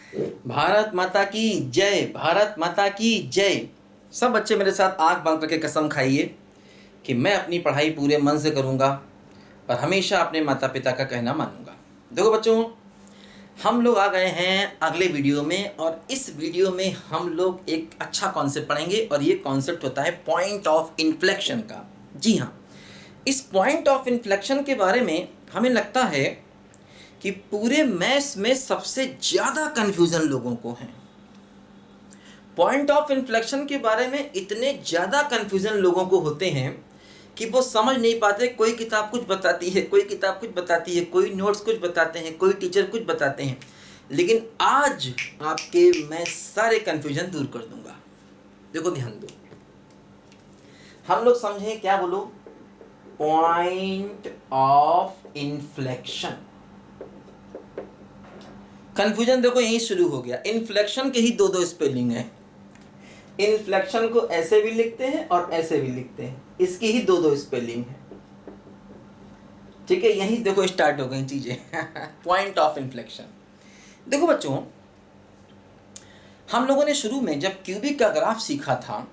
भारत माता की जय, भारत माता की जय। सब बच्चे मेरे साथ आंख बंद करके कसम खाइए कि मैं अपनी पढ़ाई पूरे मन से करूंगा और हमेशा अपने माता पिता का कहना मानूंगा। देखो बच्चों, हम लोग आ गए हैं अगले वीडियो में और इस वीडियो में हम लोग एक अच्छा कॉन्सेप्ट पढ़ेंगे और ये कॉन्सेप्ट होता है पॉइंट ऑफ इन्फ्लेक्शन का। जी हाँ, इस पॉइंट ऑफ इन्फ्लेक्शन के बारे में हमें लगता है कि पूरे मैथ्स में सबसे ज़्यादा कन्फ्यूज़न लोगों को है। पॉइंट ऑफ इन्फ्लेक्शन के बारे में इतने ज़्यादा कन्फ्यूज़न लोगों को होते हैं कि वो समझ नहीं पाते। कोई किताब कुछ बताती है, कोई किताब कुछ बताती है, कोई नोट्स कुछ बताते हैं, कोई टीचर कुछ बताते हैं। लेकिन आज आपके मैं सारे कन्फ्यूज़न दूर कर दूंगा। देखो ध्यान दो, हम लोग समझें क्या बोलो, पॉइंट ऑफ इन्फ्लेक्शन। कन्फ्यूजन देखो यहीं शुरू हो गया। इन्फ्लेक्शन के ही दो दो स्पेलिंग है। इन्फ्लेक्शन को ऐसे भी लिखते हैं और ऐसे भी लिखते हैं, इसकी ही दो दो स्पेलिंग है। ठीक है, यहीं देखो स्टार्ट हो गई चीजें। Point of inflection. देखो बच्चों, हम लोगों ने शुरू में जब क्यूबिक का ग्राफ सीखा था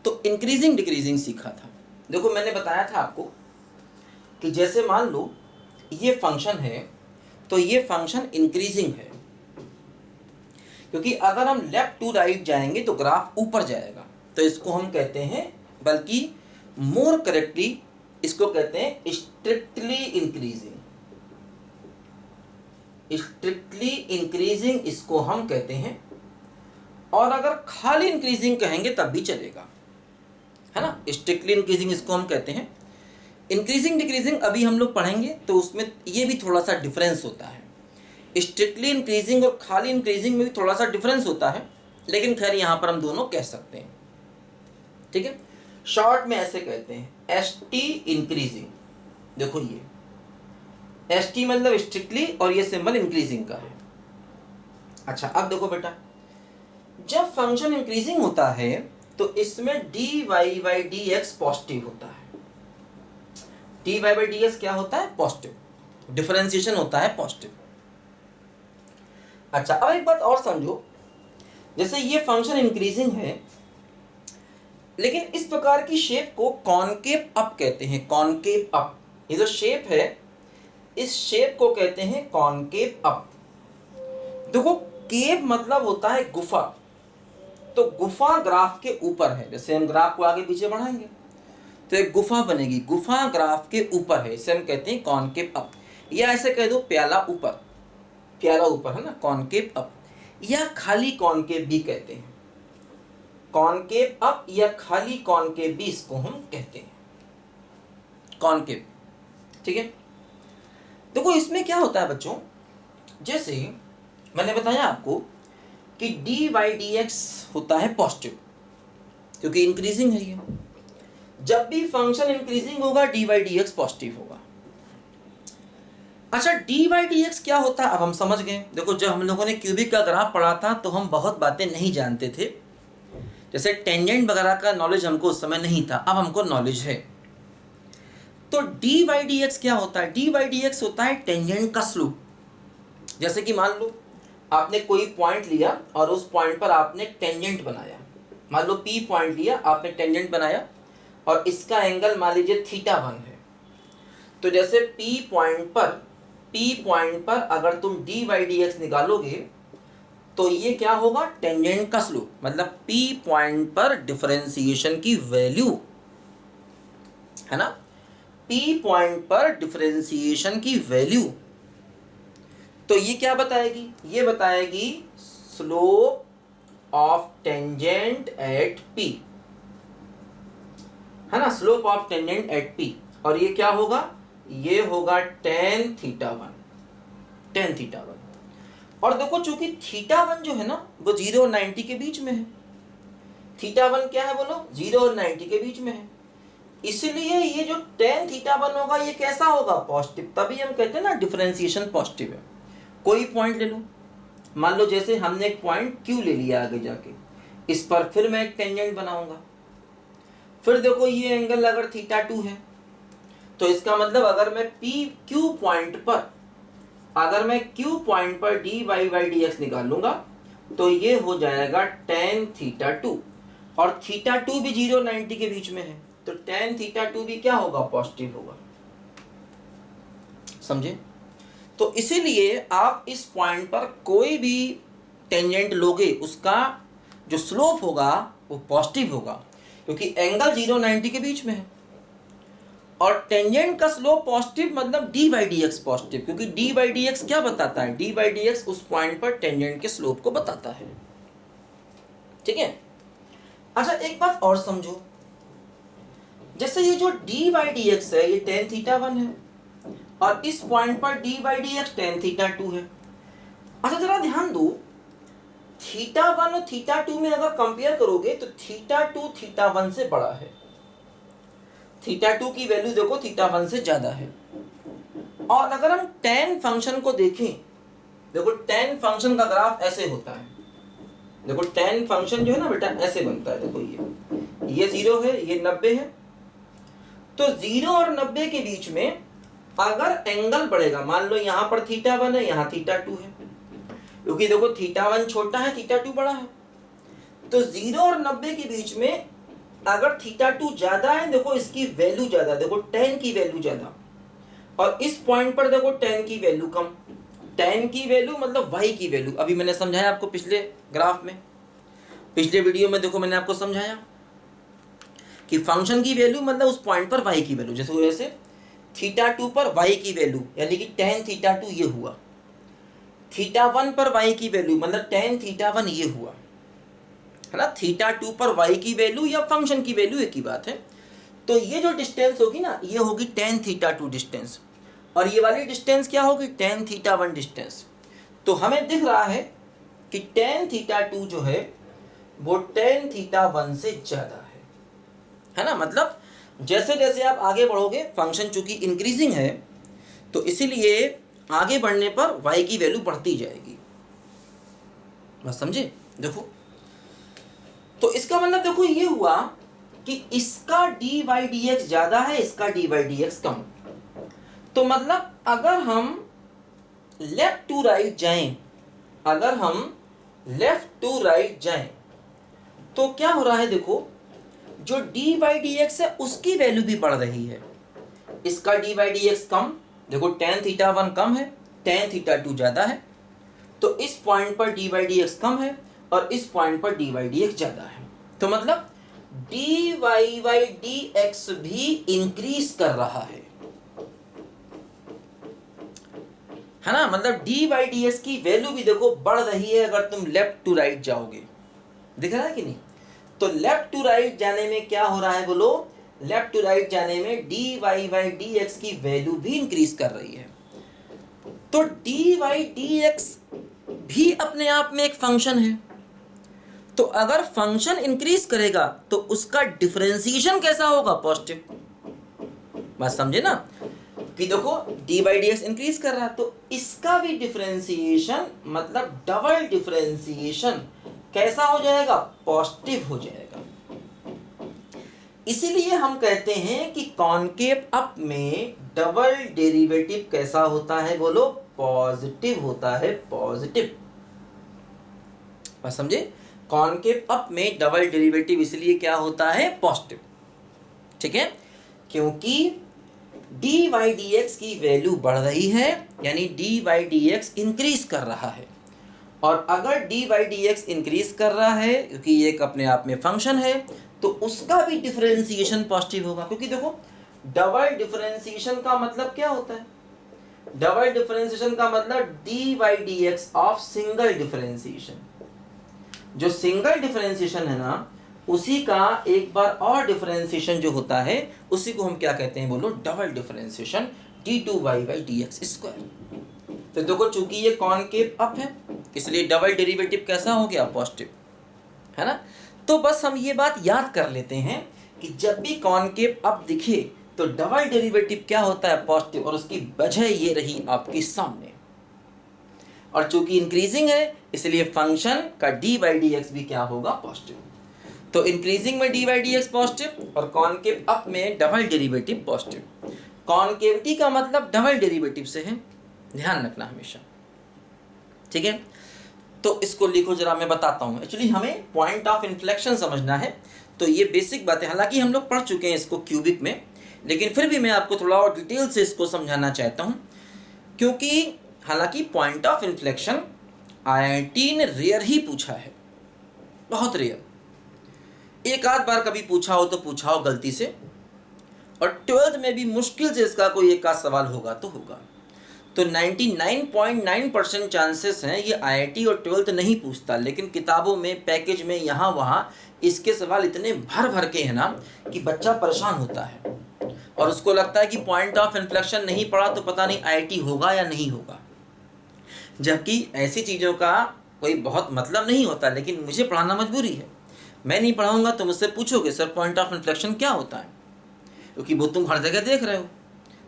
तो इंक्रीजिंग डिक्रीजिंग सीखा था। देखो मैंने बताया था आपको कि जैसे मान लो ये फंक्शन है तो ये फंक्शन इंक्रीजिंग है, क्योंकि अगर हम लेफ्ट टू राइट जाएंगे तो ग्राफ ऊपर जाएगा। तो इसको हम कहते हैं, बल्कि मोर करेक्टली इसको कहते हैं स्ट्रिक्टली इंक्रीजिंग। स्ट्रिक्टली इंक्रीजिंग इसको हम कहते हैं, और अगर खाली इंक्रीजिंग कहेंगे तब भी चलेगा, है ना। स्ट्रिक्टली इंक्रीजिंग इसको हम कहते हैं। इंक्रीजिंग डिक्रीजिंग अभी हम लोग पढ़ेंगे तो उसमें ये भी थोड़ा सा डिफरेंस होता है। स्ट्रिक्टली इंक्रीजिंग और खाली इंक्रीजिंग में भी थोड़ा सा डिफरेंस होता है, लेकिन खैर यहाँ पर हम दोनों कह सकते हैं। ठीक है, शॉर्ट में ऐसे कहते हैं एस टी इंक्रीजिंग। देखो ये एस टी मतलब स्ट्रिक्टली और ये सिंबल इंक्रीजिंग का है। अच्छा अब देखो बेटा, जब फंक्शन इंक्रीजिंग होता है तो इसमें d y by d x positive होता है। D y by d x क्या होता है? पॉजिटिव। डिफरेंशिएशन होता है पॉजिटिव। अच्छा अब एक बात और समझो, जैसे ये फंक्शन इंक्रीजिंग है लेकिन इस प्रकार की शेप को कॉनकेव अप कहते हैं। कॉनकेव अप, ये जो शेप है इस शेप को कहते हैं कॉनकेव अप। देखो केव मतलब होता है गुफा, तो गुफा ग्राफ के ऊपर है। जैसे हम ग्राफ को आगे पीछे बढ़ाएंगे तो एक गुफा बनेगी, गुफा ग्राफ के ऊपर है, इसे हम कहते हैं कॉनकेव अप। या ऐसे कह दो प्याला ऊपर, प्याला ऊपर है ना, कॉनकेव अप। या खाली कॉनकेव भी कहते हैं, कॉनकेव अप या खाली कॉनकेव भी इसको हम कहते हैं, कॉनकेव। ठीक है, देखो इसमें क्या होता है बच्चों, जैसे मैंने बताया आपको कि डी वाई डी एक्स होता है पॉजिटिव क्योंकि इंक्रीजिंग है ये। जब भी फंक्शन इंक्रीजिंग होगा d y d x positive होगा। अच्छा डी वाई डी एक्स क्या होता है अब हम समझ गए। देखो जब हम लोगों ने क्यूबिक का ग्राफ पढ़ा था तो हम बहुत बातें नहीं जानते थे, जैसे टेंजेंट वगैरह का नॉलेज हमको उस समय नहीं था, अब हमको नॉलेज है। तो डी वाई डी एक्स क्या होता है? डी वाई डी एक्स होता है टेंजेंट का स्लोप। जैसे कि मान लो आपने कोई पॉइंट लिया और उस पॉइंट पर आपने टेंजेंट बनाया। मान लो पी पॉइंट लिया, आपने टेंजेंट बनाया और इसका एंगल मान लीजिए थीटा 1 है। तो जैसे पी पॉइंट पर अगर तुम डी वाई डी एक्स निकालोगे तो ये क्या होगा? टेंजेंट का स्लोप, मतलब पी पॉइंट पर डिफरेंशिएशन की वैल्यू, है ना, पी पॉइंट पर डिफरेंशिएशन की वैल्यू। तो ये क्या बताएगी? ये बताएगी slope of tangent at P, है ना, slope of tangent at P. और ये क्या होगा? ये होगा टेन थीटा 1, टेन थीटा 1। और देखो चूंकि थीटा 1 जो है ना वो 0 और 90 के बीच में है। थीटा 1 क्या है बोलो? 0 और 90 के बीच में है, इसलिए ये जो टेन थीटा 1 होगा ये कैसा होगा? पॉजिटिव। तभी हम कहते हैं ना डिफरेंशिएशन पॉजिटिव है। कोई पॉइंट ले लो, मान लो जैसे हमने एक पॉइंट क्यू ले लिया, आगे जाके इस पर फिर मैं एक टेंजेंट बनाऊंगा। फिर देखो ये एंगल अगर थीटा 2 है तो इसका मतलब अगर मैं क्यू पॉइंट पर d y by d x निकाल लूंगा तो ये हो जाएगा tan थीटा 2, और थीटा 2 भी 0 90 के बीच में है, तो tan थीटा 2 भी क्या होगा, पॉजिटिव होगा। समझे? तो इसीलिए आप इस पॉइंट पर कोई भी टेंजेंट लोगे, उसका जो स्लोप होगा वो पॉजिटिव होगा, क्योंकि एंगल 0 90 के बीच में है, और टेंजेंट का स्लोप पॉजिटिव मतलब D by d x positive, क्योंकि डी बाई डी एक्स क्या बताता है, डी बाई डी एक्स उस पॉइंट पर टेंजेंट के स्लोप को बताता है। ठीक है। अच्छा एक बात और समझो, जैसे ये जो डी बाई डी एक्स है ये tan थीटा 1 है, और इस पॉइंट पर D by d x tan theta 2 है। अच्छा जरा ध्यान दो, थीटा 1 और थीटा 2 में अगर कंपेयर करोगे तो थीटा 2 थीटा 1 से बड़ा है, थीटा 2 की वैल्यू देखो थीटा 1 से ज्यादा है। और अगर हम tan फंक्शन को देखें, देखो tan फंक्शन का ग्राफ ऐसे होता है, देखो tan फंक्शन जो है ना बेटा ऐसे बनता है, देखो ये 0 है, ये 90 है, तो 0 और 90 के बीच में अगर एंगल बढ़ेगा, मान लो यहां पर थीटा 1 है, यहां थीटा 2 है, क्योंकि देखो थीटा 1 छोटा है, थीटा 2 बड़ा है, तो 0 और 90 के बीच में अगर थीटा 2 ज्यादा है, देखो इसकी वैल्यू ज्यादा, देखो tan की वैल्यू ज्यादा, और इस पॉइंट पर देखो tan की वैल्यू कम। tan की वैल्यू मतलब y की वैल्यू, अभी मैंने समझाया आपको पिछले ग्राफ में, पिछले वीडियो में देखो मैंने आपको समझाया कि फंक्शन की वैल्यू मतलब उस पॉइंट पर y की वैल्यू, जैसे वैसे थीटा 2 पर y की वैल्यू यानी कि tan थीटा 2 ये हुआ, थीटा 1 पर y की वैल्यू मतलब tan थीटा 1 ये हुआ, है ना। थीटा 2 पर y की वैल्यू या फंक्शन की वैल्यू एक ही बात है। तो ये जो डिस्टेंस होगी ना, ये होगी tan थीटा 2 डिस्टेंस, और ये वाली डिस्टेंस क्या होगी, tan थीटा 1 डिस्टेंस। तो हमें दिख रहा है कि tan थीटा 2 जो है वो tan थीटा 1 से ज्यादा है ना। मतलब जैसे जैसे आप आगे बढ़ोगे, फंक्शन चूंकि इंक्रीजिंग है, तो इसीलिए आगे बढ़ने पर y की वैल्यू बढ़ती जाएगी। बस समझे? देखो तो इसका मतलब देखो ये हुआ कि इसका dy dx ज्यादा है, इसका dy dx कम। तो मतलब अगर हम लेफ्ट टू राइट जाएं, अगर हम लेफ्ट टू राइट जाएं तो क्या हो रहा है, देखो जो dy dx है उसकी वैल्यू भी बढ़ रही है, इसका dy dx कम, देखो tan थीटा 1 कम है, tan थीटा 2 ज्यादा है, तो इस पॉइंट पर dy dx कम है और इस पॉइंट पर dy dx ज्यादा है। तो मतलब dy dx भी इंक्रीज कर रहा है ना। मतलब dy dx की वैल्यू भी देखो बढ़ रही है अगर तुम लेफ्ट टू राइट जाओगे, दिख रहा है कि नहीं। तो लेफ्ट टू राइट जाने में क्या हो रहा है, बोलो, लेफ्ट टू राइट जाने में dy dx की वैल्यू भी इंक्रीज कर रही है। तो dy dx भी अपने आप में एक फंक्शन है, तो अगर फंक्शन इंक्रीज करेगा तो उसका डिफरेंशिएशन कैसा होगा, पॉजिटिव। बात समझे ना, कि देखो dy dx इंक्रीज कर रहा है तो इसका भी डिफरेंशिएशन मतलब डबल डिफरेंशिएशन कैसा हो जाएगा, पॉजिटिव हो जाएगा। इसीलिए हम कहते हैं कि कॉनकेव अप में डबल डेरिवेटिव कैसा होता है, बोलो, पॉजिटिव होता है, पॉजिटिव। बात समझे? कॉनकेव अप में डबल डेरिवेटिव इसलिए क्या होता है, पॉजिटिव। ठीक है, क्योंकि dy dx की वैल्यू बढ़ रही है, यानी dy dx इंक्रीज कर रहा है, और अगर dy dx इंक्रीज कर रहा है क्योंकि ये एक अपने आप में फंक्शन है, तो उसका भी डिफरेंशिएशन पॉजिटिव होगा। क्योंकि देखो डबल डिफरेंशिएशन का मतलब क्या होता है, डबल डिफरेंशिएशन का मतलब dy dx of single differentiation. जो सिंगल डिफरेंशिएशन है ना, उसी का एक बार और डिफरेंशिएशन जो होता है उसी को हम क्या कहते हैं, बोलो, double differentiation d2y dx square. तो देखो चूंकि ये कॉनकेव अप है इसलिए डबल डेरिवेटिव कैसा हो गया, पॉजिटिव, है ना। तो बस हम ये बात याद कर लेते हैं कि जब भी कॉनकेव अप दिखे तो डबल डेरिवेटिव क्या होता है, पॉजिटिव, और उसकी वजह ये रही आपके सामने। और चूंकि इंक्रीजिंग है इसलिए फंक्शन का dy dx भी क्या होगा, पॉजिटिव। तो इंक्रीजिंग में dy dx पॉजिटिव और कॉनकेव अप में डबल डेरिवेटिव पॉजिटिव। कॉनकेविटी का मतलब डबल डेरिवेटिव से है, ध्यान रखना हमेशा। ठीक है, तो इसको लिखो जरा, मैं बताता हूँ। एक्चुअली हमें पॉइंट ऑफ इन्फ्लेक्शन समझना है, तो ये बेसिक बात है। हालांकि हम लोग पढ़ चुके हैं इसको क्यूबिक में, लेकिन फिर भी मैं आपको थोड़ा और डिटेल से इसको समझाना चाहता हूँ, क्योंकि हालांकि पॉइंट ऑफ इन्फ्लेक्शन आईआईटी ने रेयर ही पूछा है, बहुत रेयर। एक आध बार कभी पूछा हो तो पूछा हो गलती से, और 12th में भी मुश्किल से इसका कोई एक आध सवाल होगा तो होगा। तो 99.9% चांसेस हैं ये आईआईटी और 12th नहीं पूछता, लेकिन किताबों में, पैकेज में, यहाँ वहाँ इसके सवाल इतने भर भर के हैं ना कि बच्चा परेशान होता है और उसको लगता है कि पॉइंट ऑफ इन्फ्लेक्शन नहीं पढ़ा तो पता नहीं आईआईटी होगा या नहीं होगा, जबकि ऐसी चीज़ों का कोई बहुत मतलब नहीं होता। लेकिन मुझे पढ़ाना मजबूरी है, मैं नहीं पढ़ाऊँगा तो मुझसे पूछोगे सर पॉइंट ऑफ इन्फ्लेक्शन क्या होता है, क्योंकि वो तुम हर जगह देख रहे हो।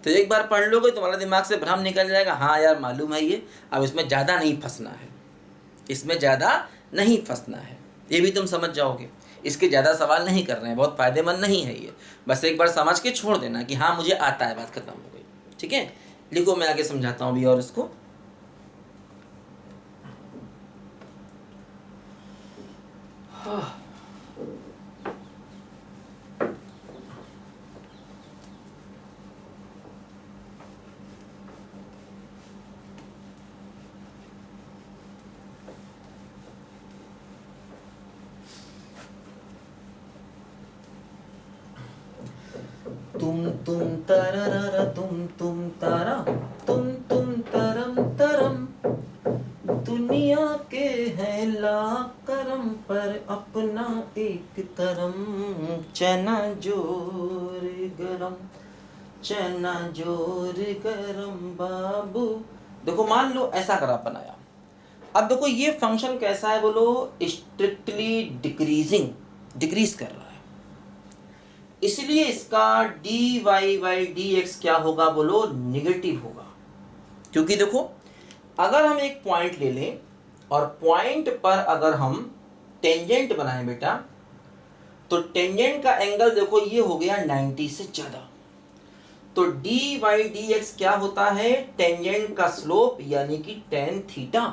तो एक बार पढ़ लोगे तुम्हारे दिमाग से भ्रम निकल जाएगा, हाँ यार मालूम है ये, अब इसमें ज़्यादा नहीं फंसना है, इसमें ज़्यादा नहीं फंसना है, ये भी तुम समझ जाओगे। इसके ज़्यादा सवाल नहीं कर रहे हैं, बहुत फ़ायदेमंद नहीं है ये, बस एक बार समझ के छोड़ देना कि हाँ मुझे आता है, बात खत्म हो गई। ठीक है, लिखो, मैं आगे समझाता हूँ अभी और इसको। तुम तररर तुम तारा तुम तरम तरम, दुनिया के है लाख करम पर अपना एक करम, चना जोर गरम, चना जोर गरम बाबू। देखो मान लो ऐसा ग्राफ बनाया, अब देखो ये फंक्शन कैसा है बोलो, स्ट्रिक्टली डिक्रीजिंग, डिक्रीज कर रहा है, इसलिए इसका dy बाई dx क्या होगा बोलो, निगेटिव होगा। क्योंकि देखो अगर हम एक पॉइंट ले लें और पॉइंट पर अगर हम टेंजेंट बनाएं बेटा, तो टेंजेंट का एंगल देखो ये हो गया 90 से ज्यादा, तो dy बाई dx क्या होता है, टेंजेंट का स्लोप यानी कि tan थीटा,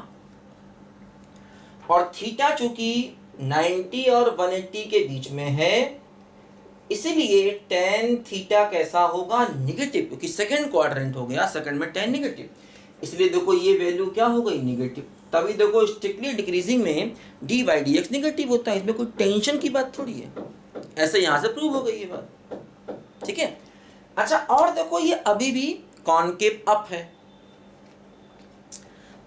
और थीटा चूंकि 90 और 180 के बीच में है, इसीलिए tan थीटा कैसा होगा, निगेटिव, क्योंकि सेकंड क्वाड्रेंट हो गया, सेकंड में tan निगेटिव, इसलिए देखो ये वैल्यू क्या हो गई, निगेटिव। तभी देखो स्ट्रिक्टली डिक्रीजिंग में D by d x negative होता है, इसमें कोई टेंशन की बात थोड़ी है, ऐसे यहां से प्रूव हो गई ये बात। ठीक है, अच्छा और देखो ये अभी भी कॉनकेव अप है,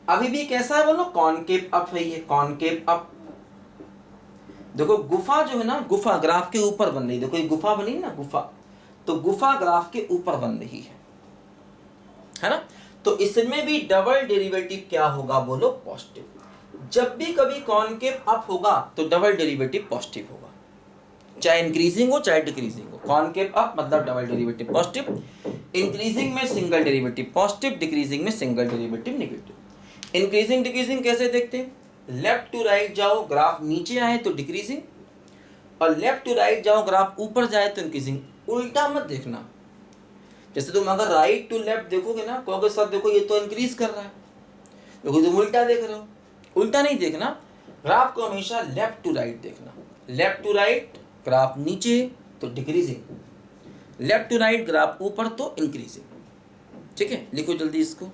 अभी भी कैसा है बोलो, कॉनकेव अप है, ये कॉनकेव अप। देखो गुफा जो है ना, गुफा ग्राफ के ऊपर बन रही, देखो ये गुफा बनी ना, गुफा, तो गुफा ग्राफ के ऊपर बन रही है ना, तो इसमें भी डबल डेरिवेटिव क्या होगा बोलो, पॉजिटिव। जब भी कभी कॉनकेव अप होगा तो डबल डेरिवेटिव पॉजिटिव होगा, चाहे इंक्रीजिंग हो चाहे डिक्रीजिंग हो। कॉनकेव अप मतलब डबल डेरिवेटिव पॉजिटिव, इंक्रीजिंग में सिंगल डेरिवेटिव पॉजिटिव, डिक्रीजिंग में single derivative negative. Increasing decreasing कैसे देखते हैं, लेफ्ट टू राइट जाओ, ग्राफ नीचे आए तो डिक्रीजिंग, और लेफ्ट टू राइट जाओ ग्राफ ऊपर जाए तो इंक्रीजिंग। उल्टा मत देखना, जैसे तुम अगर राइट टू लेफ्ट देखोगे ना, कहोगे सर देखो ये तो इंक्रीज कर रहा है, देखो तुम उल्टा देख रहे हो। उल्टा नहीं देखना, ग्राफ को हमेशा लेफ्ट टू राइट देखना, लेफ्ट टू राइट ग्राफ नीचे तो decreasing, left to right graph ऊपर तो इंक्रीजिंग। ठीक है, लिखो जल्दी इसको।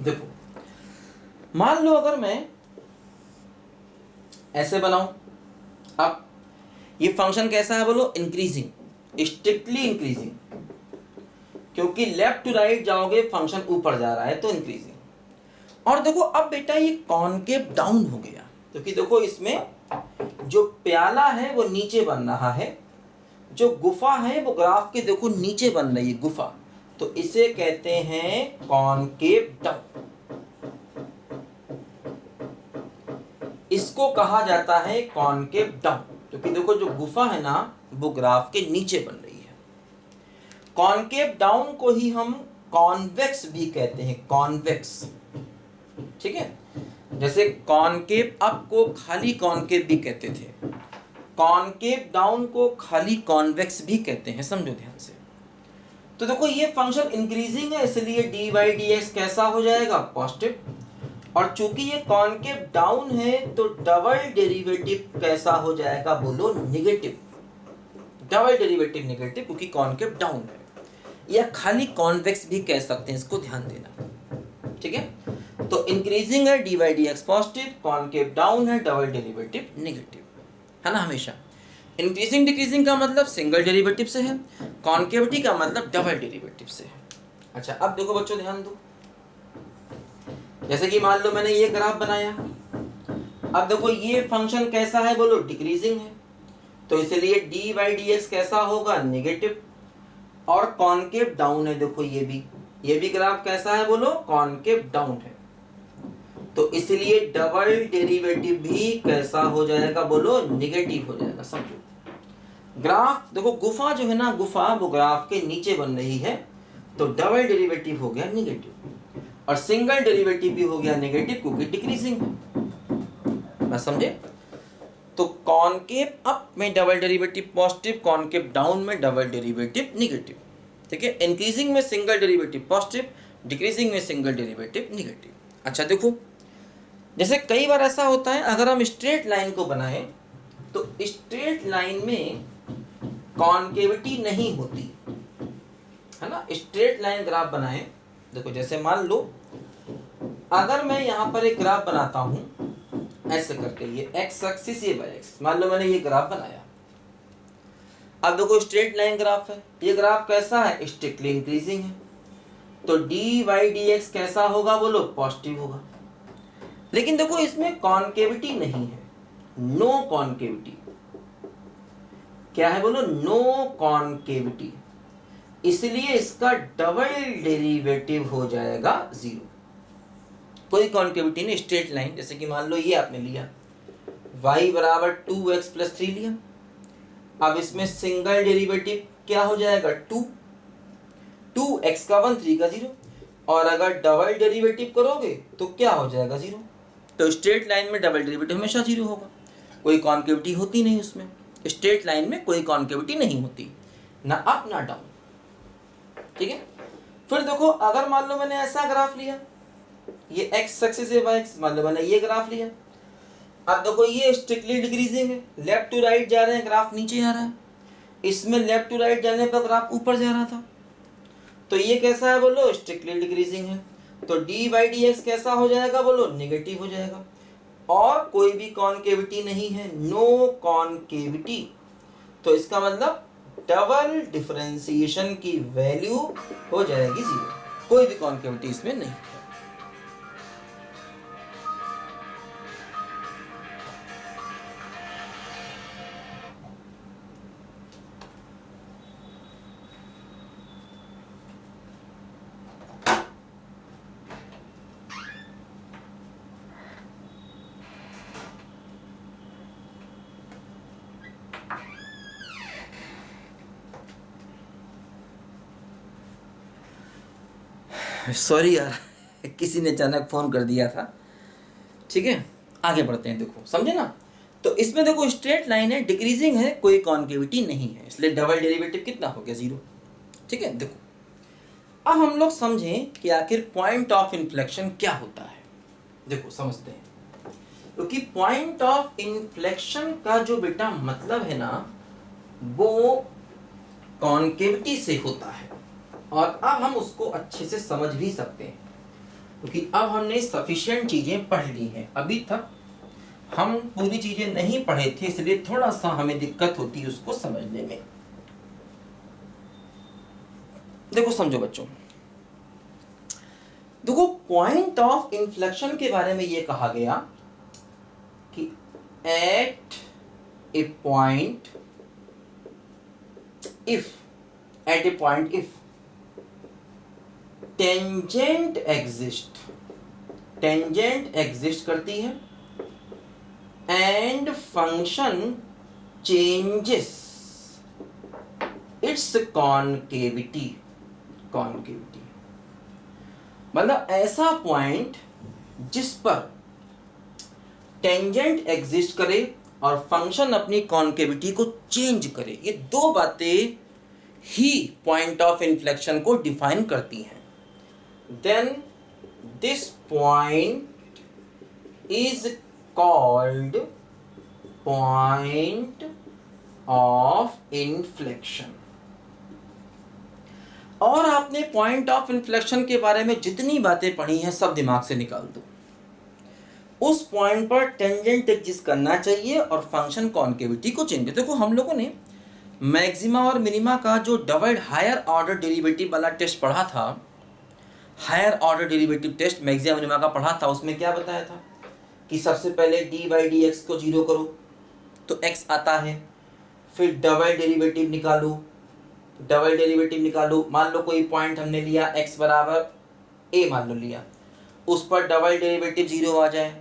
देखो मान लो अगर मैं ऐसे बनाऊं, अब ये फंक्शन कैसा है बोलो, इंक्रीजिंग, स्ट्रिक्टली इंक्रीजिंग, क्योंकि लेफ्ट टू राइट जाओगे फंक्शन ऊपर जा रहा है तो इंक्रीजिंग। और देखो अब बेटा ये कॉनकेव डाउन हो गया, क्योंकि देखो इसमें जो प्याला है वो नीचे बन रहा है, जो गुफा है वो ग्राफ के देखो नीचे बन रही है गुफा, तो इसे कहते हैं कॉनकेव डाउन, इसको कहा जाता है कॉनकेव डाउन, क्योंकि देखो जो गुफा है ना वो ग्राफ के नीचे बन रही है। कॉनकेव डाउन को ही हम कॉन्वेक्स भी कहते हैं, कॉन्वेक्स। ठीक है, जैसे कॉनकेव अप को खाली कॉनकेव भी कहते थे, कॉनकेव डाउन को खाली कॉन्वेक्स भी कहते हैं, समझो ध्यान से। तो देखो ये फंक्शन इंक्रीजिंग है, इसलिए डी बाई डी एक्स कैसा हो जाएगा, पॉजिटिव। और चूंकि ये कॉनकेव डाउन है तो डबल डेरिवेटिव कैसा हो जाएगा, बोलो निगेटिव। डबल डेरिवेटिव निगेटिव क्योंकि कॉनकेव डाउन है, या खाली कॉन्वेक्स भी कह सकते हैं, इसको ध्यान देना, ठीक है। तो इंक्रीजिंग है D by d x positive, concave down है, डबल डेरिवेटिव निगेटिव, है ना। हमेशा इंक्रीजिंग डिक्रीजिंग का मतलब सिंगल डेरिवेटिव से है, कॉनकेविटी का मतलब डबल डेरिवेटिव से है। अच्छा अब देखो बच्चों ध्यान दो, जैसे कि मान लो मैंने ये ग्राफ बनाया, अब देखो ये फंक्शन कैसा है, बोलो डिक्रीजिंग है, तो इसलिए डी बाई डी एक्स कैसा होगा, नेगेटिव। और कॉनकेव डाउन है, देखो ये भी ग्राफ कैसा है, बोलो कॉनकेव डाउन है, तो इसलिए डबल डेरिवेटिव भी कैसा हो जाएगा, बोलो निगेटिव हो जाएगा। समझो ग्राफ देखो, गुफा जो है ना, गुफा वो ग्राफ के नीचे बन रही है, तो डबल डेरिवेटिव हो गया निगेटिव, और सिंगल डेरिवेटिव भी हो गया नेगेटिव क्योंकि डिक्रीजिंग है, बस समझे। तो कॉनकेव अप में double derivative positive, concave down में डबल डेरिवेटिव निगेटिव, ठीक है। इंक्रीजिंग में सिंगल डेरिवेटिव पॉजिटिव, डिक्रीजिंग में सिंगल डेरिवेटिव निगेटिव। अच्छा देखो, जैसे कई बार ऐसा होता है, अगर हम स्ट्रेट लाइन को बनाएं तो स्ट्रेट लाइन में कॉनकेविटी नहीं होती, है ना। स्ट्रेट लाइन ग्राफ बनाएं, देखो जैसे मान लो अगर मैं यहाँ पर एक ग्राफ बनाता हूँ ऐसे करके, ये एक्स एक्सिस ये वाई एक्सिस, मान लो मैंने ये ग्राफ बनाया। अब देखो स्ट्रेट लाइन ग्राफ है, ये ग्राफ कैसा है, स्ट्रिक्टली इंक्रीजिंग है, तो डी वाई डी एक्स कैसा होगा, बोलो पॉजिटिव होगा। लेकिन देखो इसमें कॉनकेविटी नहीं है, नो कॉनकेविटी, क्या है बोलो, नो कॉनकेविटी, इसलिए इसका डबल डेरिवेटिव हो जाएगा जीरो। कोई कॉनकेविटी नहीं, स्ट्रेट लाइन, जैसे कि मान लो ये आपने लिया y बराबर 2x प्लस 3 लिया, अब इसमें सिंगल डेरिवेटिव क्या हो जाएगा, 2x का 1 3 का 0, और अगर डबल डेरिवेटिव करोगे तो क्या हो जाएगा 0। तो स्ट्रेट लाइन में डबल डेरिवेटिव हमेशा 0 होगा, कोई कॉनकेविटी होती नहीं उसमें, स्ट्रेट लाइन में कोई कॉनकेविटी नहीं होती, ना अप ना डाउन, ठीक है। फिर देखो अगर मान लो मैंने ऐसा ग्राफ लिया, ये x एक्सिस है, y एक्सिस, मान लो मैंने ये ग्राफ लिया, अब देखो ये स्ट्रिक्टली डिक्रीजिंग है, लेफ्ट टू राइट जा रहे हैं, ग्राफ नीचे आ रहा है, इसमें लेफ्ट टू राइट जाने पर ग्राफ ऊपर जा रहा था, तो ये कैसा है, बोलो स्ट्रिक्टली डिक्रीजिंग है, तो डी बाई डी एक्स कैसा हो जाएगा, बोलो नेगेटिव हो जाएगा, और कोई भी कॉनकेविटी नहीं है, नो कॉनकेविटी, तो इसका मतलब डबल डिफरेंशिएशन की वैल्यू हो जाएगी 0, कोई भी कॉनकेविटी इसमें नहीं। सॉरी यार, किसी ने अचानक फोन कर दिया था, ठीक है। आगे बढ़ते हैं, देखो समझे ना। तो इसमें देखो स्ट्रेट लाइन है, डिक्रीजिंग है, कोई कॉनकेविटी नहीं है, इसलिए डबल डेरिवेटिव कितना हो गया 0, ठीक है। देखो अब हम लोग समझें कि आखिर पॉइंट ऑफ इन्फ्लेक्शन क्या होता है, देखो समझते हैं। क्योंकि पॉइंट ऑफ इन्फ्लेक्शन का जो बेटा मतलब है ना, वो कॉनकेविटी से होता है, और अब हम उसको अच्छे से समझ भी सकते हैं, क्योंकि अब हमने सफिशिएंट चीजें पढ़ ली हैं। अभी तक हम पूरी चीजें नहीं पढ़े थे, इसलिए थोड़ा सा हमें दिक्कत होती है उसको समझने में। देखो समझो बच्चों, देखो पॉइंट ऑफ इन्फ्लेक्शन के बारे में ये कहा गया कि at a point if tangent exist करती है and function changes its concavity, मतलब ऐसा पॉइंट जिस पर टेंजेंट एग्जिस्ट करे और फंक्शन अपनी कॉन्केविटी को चेंज करे, ये दो बातें ही पॉइंट ऑफ इन्फ्लेक्शन को डिफाइन करती हैं। Then this point is called point of inflection. और आपने पॉइंट ऑफ इन्फ्लेक्शन के बारे में जितनी बातें पढ़ी हैं सब दिमाग से निकाल दो। उस पॉइंट पर टेंजेंट एग्जिस्ट करना चाहिए और फंक्शन कॉन्केविटी को चेंज। देखो हम लोगों ने मैक्सिमा और मिनिमा का जो डबल हायर ऑर्डर डेरिवेटिव वाला टेस्ट पढ़ा था, higher order derivative test maxima minima का पढ़ा था, उसमें क्या बताया था कि सबसे पहले डी बाई डी एक्स को जीरो करो तो एक्स आता है, फिर डबल डेरिवेटिव निकालो, डबल डेरिवेटिव निकालो, मान लो कोई पॉइंट हमने लिया एक्स बराबर ए मान लो लिया, उस पर डबल डेरिवेटिव जीरो आ जाए।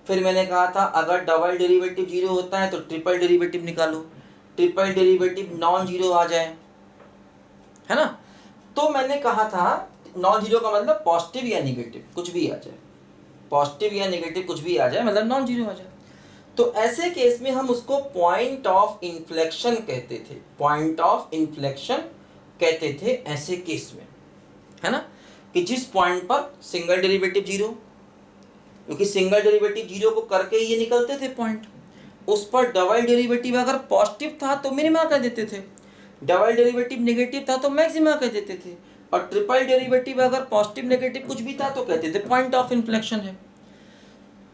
फिर मैंने कहा था अगर डबल डेरिवेटिव जीरो होता है तो ट्रिपल डेरिवेटिव निकालो, ट्रिपल डेरिवेटिव नॉन जीरो आ जाए, है ना। तो मैंने कहा था नॉन जीरो का मतलब पॉजिटिव या निगेटिव कुछ भी आ जाए, पॉजिटिव या निगेटिव कुछ भी आ जाए, मतलब नॉन जीरो आ जाए। तो ऐसे केस में हम उसको पॉइंट ऑफ इन्फ्लेक्शन कहते थे, पॉइंट ऑफ इन्फ्लेक्शन कहते थे ऐसे केस में, है ना, कि जिस पॉइंट पर सिंगल डेरिवेटिव जीरो, क्योंकि सिंगल डेरिवेटिव जीरो को करके ये निकलते थे पॉइंट, उस पर डबल डेरिवेटिव अगर पॉजिटिव था तो मिनिमा कह देते थे, डबल डेरिवेटिव नेगेटिव था तो मैक्सिमा कह देते थे, और ट्रिपल डेरिवेटिव अगर पॉजिटिव नेगेटिव कुछ भी था तो कहते थे पॉइंट ऑफ इन्फ्लेक्शन है।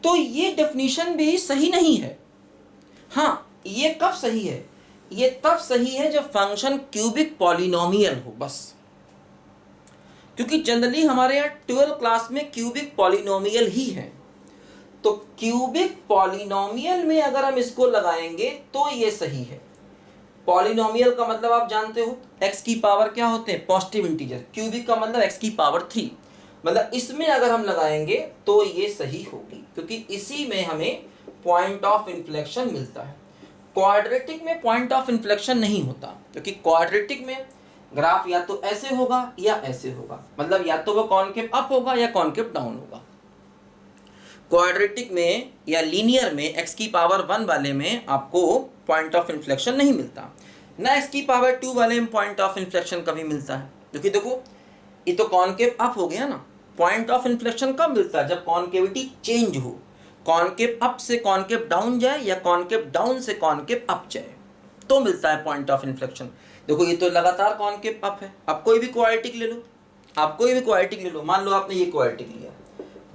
तो ये डेफिनेशन भी सही नहीं है। हाँ, ये कब सही है? ये तब सही है जब फंक्शन क्यूबिक पॉलिनोमियल हो, बस। क्योंकि जनरली हमारे यहाँ 12th क्लास में क्यूबिक पॉलिनोमियल ही है, तो क्यूबिक पॉलिनोमियल में अगर हम इसको लगाएंगे तो ये सही है। पॉलिनोमियल का मतलब आप जानते हो x की पावर क्या होते हैं, पॉजिटिव इंटीजर, क्यूबिक का मतलब x की पावर 3, मतलब इसमें अगर हम लगाएंगे तो ये सही होगी, क्योंकि इसी में हमें पॉइंट ऑफ इन्फ्लेक्शन मिलता है। क्वाड्रेटिक में पॉइंट ऑफ इन्फ्लेक्शन नहीं होता, क्योंकि क्वाड्रेटिक में ग्राफ या तो ऐसे होगा या ऐसे होगा, मतलब या तो वो कॉनकेव अप होगा या कॉनकेव डाउन होगा। क्वाड्रेटिक में या लीनियर में x की पावर 1 वाले में आपको पॉइंट ऑफ इन्फ्लेक्शन नहीं मिलता, ना x की पावर 2 वाले में पॉइंट ऑफ इन्फ्लेक्शन कभी मिलता है, क्योंकि देखो ये तो कॉनकेव अप हो गया ना। पॉइंट ऑफ इन्फ्लेक्शन कब मिलता है? जब कॉनकेविटी चेंज हो, कॉनकेव अप से कॉनकेव डाउन जाए या कॉनकेव डाउन से कॉनकेव अप जाए, तो मिलता है पॉइंट ऑफ इन्फ्लेक्शन। देखो ये तो लगातार कॉनकेव अप है। अब कोई भी क्वाड्रेटिक ले लो, आप कोई भी क्वाड्रेटिक ले लो, मान लो आपने ये क्वाड्रेटिक लिया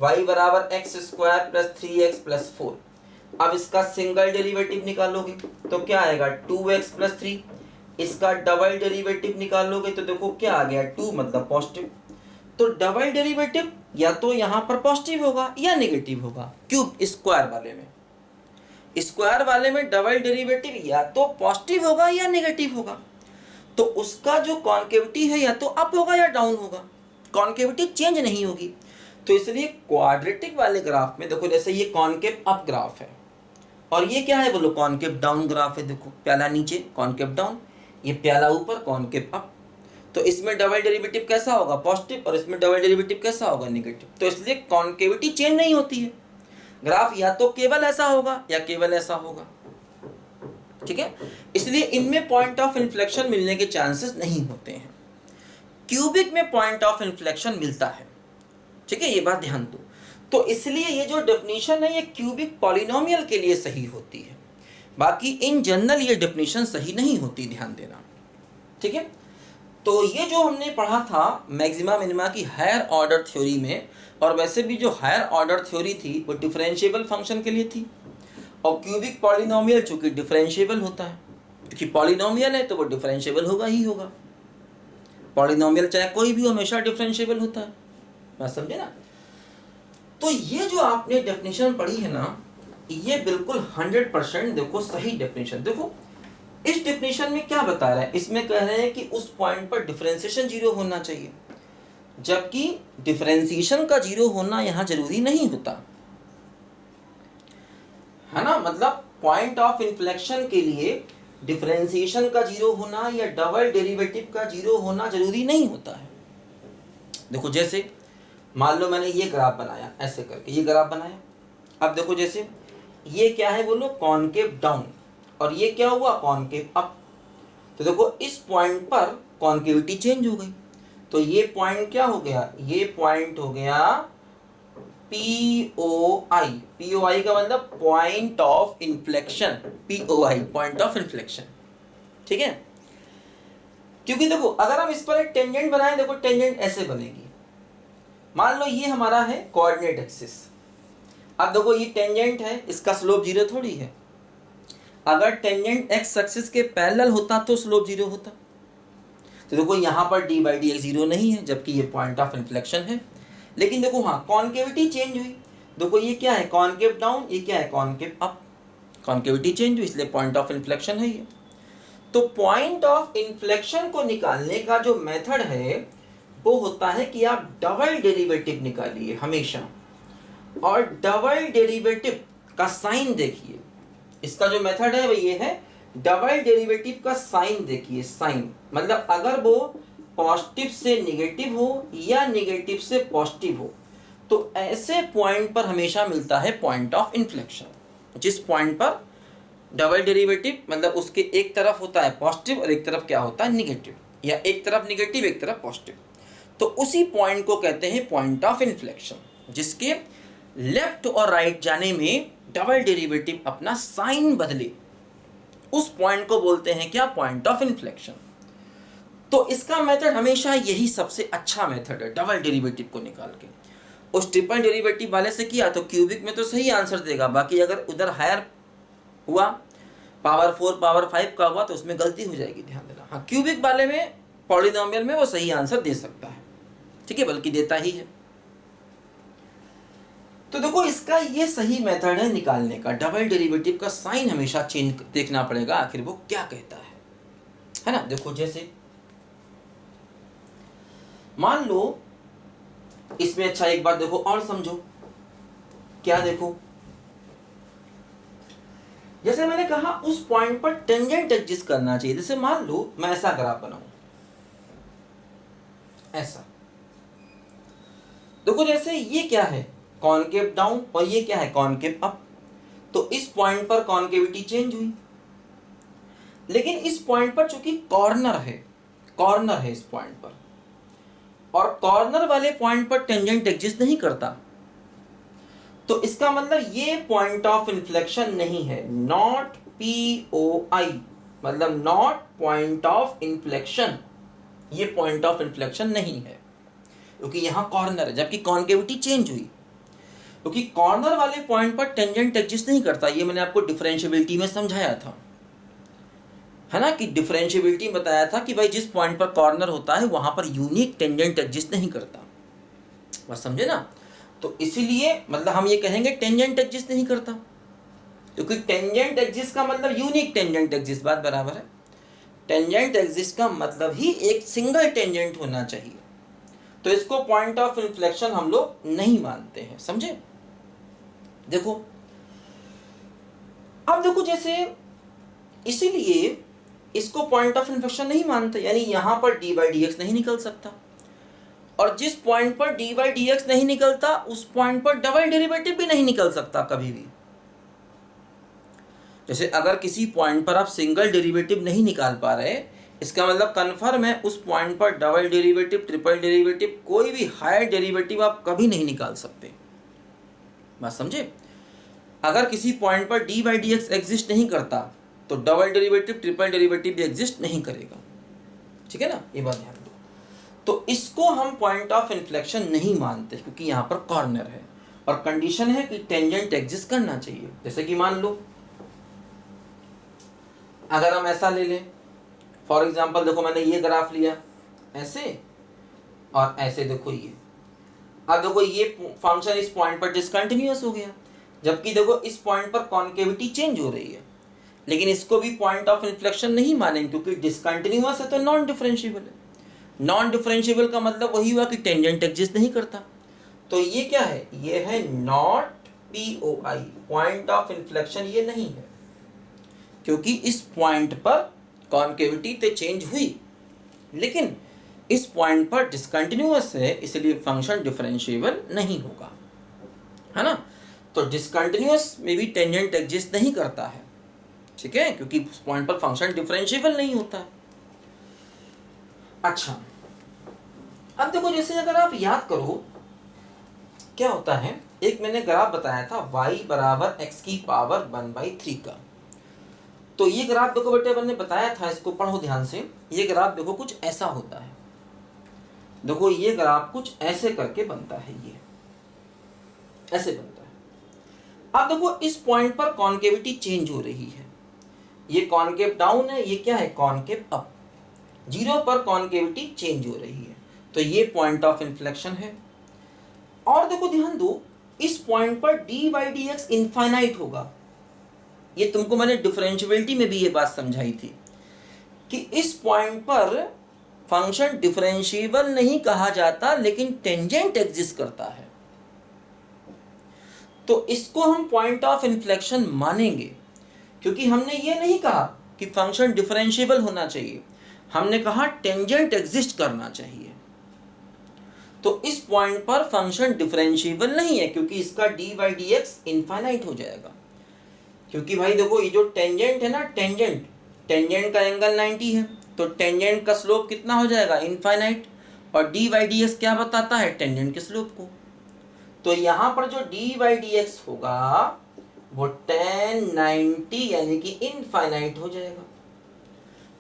y बराबर x square plus 3x plus 4। अब इसका सिंगल डेरिवेटिव निकालोगे तो क्या आएगा 2x प्लस 3, इसका डबल डेरिवेटिव निकालोगे तो देखो क्या आ गया 2 मतलब पॉजिटिव। तो डबल डेरिवेटिव या तो यहाँ पर पॉजिटिव होगा या नेगेटिव होगा। क्यूब स्क्वायर वाले में, स्क्वायर वाले में डबल डेरिवेटिव या तो पॉजिटिव होगा या नेगेटिव होगा, तो उसका जो कॉन्केविटी है या तो अप होगा या डाउन होगा, कॉन्केविटी चेंज नहीं होगी। तो इसलिए क्वाड्रेटिक वाले ग्राफ में देखो जैसे ये कॉनकेव अप ग्राफ है और ये क्या है बोलो कॉनकेव डाउन ग्राफ है। देखो प्याला नीचे कॉनकेव डाउन, ये प्याला ऊपर कॉनकेव अप, तो इसमें डबल डेरिवेटिव कैसा होगा पॉजिटिव और इसमें डबल डेरिवेटिव कैसा होगा नेगेटिव। तो इसलिए कॉन्केविटी चेंज नहीं होती है, ग्राफ या तो केवल ऐसा होगा या केवल ऐसा होगा, ठीक है। इसलिए इनमें पॉइंट ऑफ इन्फ्लेक्शन मिलने के चांसेस नहीं होते हैं। क्यूबिक में पॉइंट ऑफ इन्फ्लेक्शन मिलता है, ठीक है, ये बात ध्यान दो। तो इसलिए ये जो डेफिनेशन है ये क्यूबिक पॉलिनोमियल के लिए सही होती है, बाकी इन जनरल ये डेफिनेशन सही नहीं होती, ध्यान देना, ठीक है। तो ये जो हमने पढ़ा था मैक्सिमा मिनिमा की हायर ऑर्डर थ्योरी में, और वैसे भी जो हायर ऑर्डर थ्योरी थी वो डिफरेंशिएबल फंक्शन के लिए थी, और क्यूबिक पॉलिनोमियल चूंकि डिफरेंशिएबल होता है, क्योंकि पॉलिनोमियल है तो वो डिफरेंशिएबल होगा ही होगा। पॉलिनोमियल चाहे कोई भी हमेशा डिफरेंशिएबल होता है, बात समझे ना। तो ये जो आपने डेफिनेशन पढ़ी है ना, ये बिल्कुल 100% देखो सही डेफिनेशन। देखो इस डेफिनेशन में क्या बता रहा है, इसमें कह रहे हैं कि उस पॉइंट पर डिफरेंशिएशन जीरो होना चाहिए, जबकि डिफरेंशिएशन का जीरो होना यहाँ जरूरी नहीं होता है ना। मतलब पॉइंट ऑफ इन्फ्लेक्शन के लिए डिफरेंशिएशन का जीरो होना या डबल डेरिवेटिव का जीरो होना जरूरी नहीं होता है। देखो जैसे मान लो मैंने ये ग्राफ बनाया, ऐसे करके ये ग्राफ बनाया। अब देखो जैसे ये क्या है बोलो, कॉनकेव डाउन, और ये क्या हुआ, कॉनकेव अप। तो देखो इस पॉइंट पर कॉन्केविटी चेंज हो गई, तो ये पॉइंट क्या हो गया, ये पॉइंट हो गया POI। POI का मतलब point of inflection, POI point of inflection, ठीक है। क्योंकि देखो अगर हम इस पर एक टेंजेंट बनाएं, देखो टेंजेंट ऐसे बनेगी, मान लो ये हमारा है कोऑर्डिनेट एक्सिस। अब देखो ये टेंजेंट है, इसका स्लोप जीरो थोड़ी है, अगर टेंजेंट एक्स एक्सिस के पैरेलल होता तो स्लोप जीरो होता। तो देखो यहाँ पर D by d x zero नहीं है, जबकि ये पॉइंट ऑफ इन्फ्लेक्शन है। लेकिन देखो हाँ, कॉन्केविटी चेंज हुई, देखो ये क्या है, कॉन्केव डाउन, ये क्या है, कॉन्केव अप, कॉन्केविटी चेंज हुई, इसलिए पॉइंट ऑफ इन्फ्लेक्शन है ये। तो पॉइंट ऑफ इन्फ्लेक्शन को निकालने का जो मेथड है वो होता है कि आप डबल डेरिवेटिव निकालिए हमेशा, और डबल डेरिवेटिव का साइन देखिए। इसका जो मेथड है वो ये है, डबल डेरिवेटिव का साइन देखिए, साइन मतलब अगर वो पॉजिटिव से निगेटिव हो या निगेटिव से पॉजिटिव हो, तो ऐसे पॉइंट पर हमेशा मिलता है पॉइंट ऑफ इन्फ्लेक्शन। जिस पॉइंट पर डबल डेरिवेटिव मतलब उसके एक तरफ होता है पॉजिटिव और एक तरफ क्या होता है, निगेटिव, या एक तरफ निगेटिव एक तरफ पॉजिटिव, तो उसी पॉइंट को कहते हैं पॉइंट ऑफ इन्फ्लेक्शन। जिसके लेफ्ट और राइट जाने में डबल डेरिवेटिव अपना साइन बदले, उस पॉइंट को बोलते हैं क्या, पॉइंट ऑफ इन्फ्लेक्शन। तो इसका मेथड हमेशा यही सबसे अच्छा मेथड है, डबल डेरिवेटिव को निकाल के। उस ट्रिपल डेरिवेटिव वाले से किया तो क्यूबिक में तो सही आंसर देगा, बाकी अगर उधर हायर हुआ, पावर 4 पावर 5 का हुआ, तो उसमें गलती हो जाएगी, ध्यान देना। हाँ, क्यूबिक वाले में पॉलिनोमियल में वो सही आंसर दे सकता है, ठीक है, बल्कि देता ही है। तो देखो इसका ये सही मेथड है निकालने का, डबल डेरिवेटिव का साइन हमेशा चेंज देखना पड़ेगा आखिर वो क्या कहता है ना। देखो जैसे मान लो इसमें, अच्छा एक बात देखो और समझो, क्या देखो, जैसे मैंने कहा उस पॉइंट पर टेंजेंट एग्जिस्ट करना चाहिए। जैसे मान लो मैं ऐसा ग्राफ बनाऊं, ऐसा देखो, जैसे ये क्या है, कॉनकेव डाउन, और ये क्या है, कॉनकेव अप। तो इस पॉइंट पर कॉन्केविटी चेंज हुई, लेकिन इस पॉइंट पर चूंकि कॉर्नर है इस पॉइंट पर, और कॉर्नर वाले पॉइंट पर टेंजेंट एग्जिस्ट नहीं करता, तो इसका मतलब ये पॉइंट ऑफ इन्फ्लेक्शन नहीं है, नॉट POI, मतलब नॉट पॉइंट ऑफ इन्फ्लेक्शन, ये पॉइंट ऑफ इन्फ्लेक्शन नहीं है, क्योंकि यहां कॉर्नर है, जबकि कॉन्केविटी चेंज हुई। क्योंकि कॉर्नर वाले पॉइंट पर टेंजेंट एग्जिस्ट नहीं करता, ये मैंने आपको डिफरेंशिएबिलिटी में समझाया था, है ना, कि डिफरेंशिएबिलिटी बताया था कि भाई जिस पॉइंट पर कॉर्नर होता है वहां पर यूनिक टेंजेंट एग्जिस्ट नहीं करता, बस समझे ना। तो इसीलिए मतलब हम ये कहेंगे टेंजेंट एग्जिस्ट नहीं करता, क्योंकि टेंजेंट एग्जिस्ट का मतलब यूनिक टेंजेंट एग्जिस्ट, बात बराबर है। टेंजेंट एग्जिस्ट का मतलब ही एक सिंगल टेंजेंट होना चाहिए, तो इसको पॉइंट ऑफ इन्फ्लेक्शन हम लोग नहीं मानते हैं, समझे। देखो अब देखो, जैसे इसीलिए इसको पॉइंट ऑफ इन्फ्लेक्शन नहीं मानते, यानी यहां पर डी बाई डी एक्स नहीं निकल सकता, और जिस पॉइंट पर डी बाई डी एक्स नहीं निकलता उस पॉइंट पर डबल डेरिवेटिव भी नहीं निकल सकता कभी भी। जैसे अगर किसी पॉइंट पर आप सिंगल डेरिवेटिव नहीं निकाल पा रहे, इसका मतलब कन्फर्म है उस पॉइंट पर डबल डेरिवेटिव, ट्रिपल डेरिवेटिव, कोई भी हायर डेरिवेटिव आप कभी नहीं निकाल सकते, बात समझे। अगर किसी पॉइंट पर D by d x exist नहीं करता तो डबल डेरिवेटिव, ट्रिपल डेरिवेटिव भी एग्जिस्ट नहीं करेगा, ठीक है ना, ये बात ध्यान दो। तो इसको हम पॉइंट ऑफ इन्फ्लेक्शन नहीं मानते, क्योंकि यहाँ पर कॉर्नर है और कंडीशन है कि टेंजेंट एग्जिस्ट करना चाहिए। जैसे कि मान लो अगर हम ऐसा ले लें, फॉर एग्जाम्पल देखो मैंने ये ग्राफ लिया ऐसे और ऐसे, देखो ये, अब देखो ये फंक्शन इस पॉइंट पर डिसकंटिन्यूअस हो गया, जबकि देखो इस पॉइंट पर कॉन्केविटी चेंज हो रही है, लेकिन इसको भी पॉइंट ऑफ इन्फ्लेक्शन नहीं मानेंगे, क्योंकि डिसकंटिन्यूअस है तो नॉन डिफरेंशिएबल है। नॉन डिफरेंशिएबल का मतलब वही हुआ कि टेंजेंट एग्जिस्ट नहीं करता, तो ये क्या है, ये है not POI, point of inflection ये नहीं है, क्योंकि इस पॉइंट पर कॉन्केविटी तो चेंज हुई, लेकिन इस पॉइंट पर डिसकंटिन्यूअस है, इसलिए फंक्शन डिफरेंशिएबल नहीं होगा, है ना। तो डिसकंटिन्यूअस में भी टेंजेंट एग्जिस्ट नहीं करता है, ठीक है, क्योंकि उस पॉइंट पर फंक्शन डिफरेंशिएबल नहीं होता है। अच्छा, अब देखो जैसे अगर आप याद करो क्या होता है, एक मैंने ग्राफ बताया था y बराबर x की पावर 1/3 का। तो ये ग्राफ देखो बेटे मैंने बताया था, इसको पढ़ो ध्यान से। ये ग्राफ देखो कुछ ऐसा होता है, देखो ये ग्राफ कुछ ऐसे करके बनता है, ये ऐसे बनता है। अब देखो इस पॉइंट पर कॉन्केविटी चेंज हो रही है, ये कॉन्केव डाउन है, ये क्या है कॉन्केव अप। 0 पर कॉन्केविटी चेंज हो रही है, तो ये पॉइंट ऑफ इन्फ्लेक्शन है। और देखो ध्यान दो, इस पॉइंट पर dy/dx इनफाइनाइट होगा। ये तुमको मैंने डिफरेंशिएबिलिटी में भी ये बात समझाई थी कि इस पॉइंट पर फंक्शन डिफरेंशिएबल नहीं कहा जाता, लेकिन टेंजेंट एग्जिस्ट करता है। तो इसको हम पॉइंट ऑफ इन्फ्लेक्शन मानेंगे, क्योंकि हमने ये नहीं कहा कि फंक्शन डिफरेंशिएबल होना चाहिए, हमने कहा टेंजेंट एग्जिस्ट करना चाहिए। तो इस पॉइंट पर फंक्शन डिफरेंशिएबल नहीं है, क्योंकि इसका dy/dx इनफाइनाइट हो जाएगा। क्योंकि भाई देखो ये जो टेंजेंट है ना, टेंजेंट का एंगल 90 है, तो टेंजेंट का स्लोप कितना हो जाएगा इनफाइनाइट, और dy/dx क्या बताता है टेंजेंट के स्लोप को। तो यहाँ पर जो dy/dx होगा वो tan 90 यानी कि इनफाइनाइट हो जाएगा।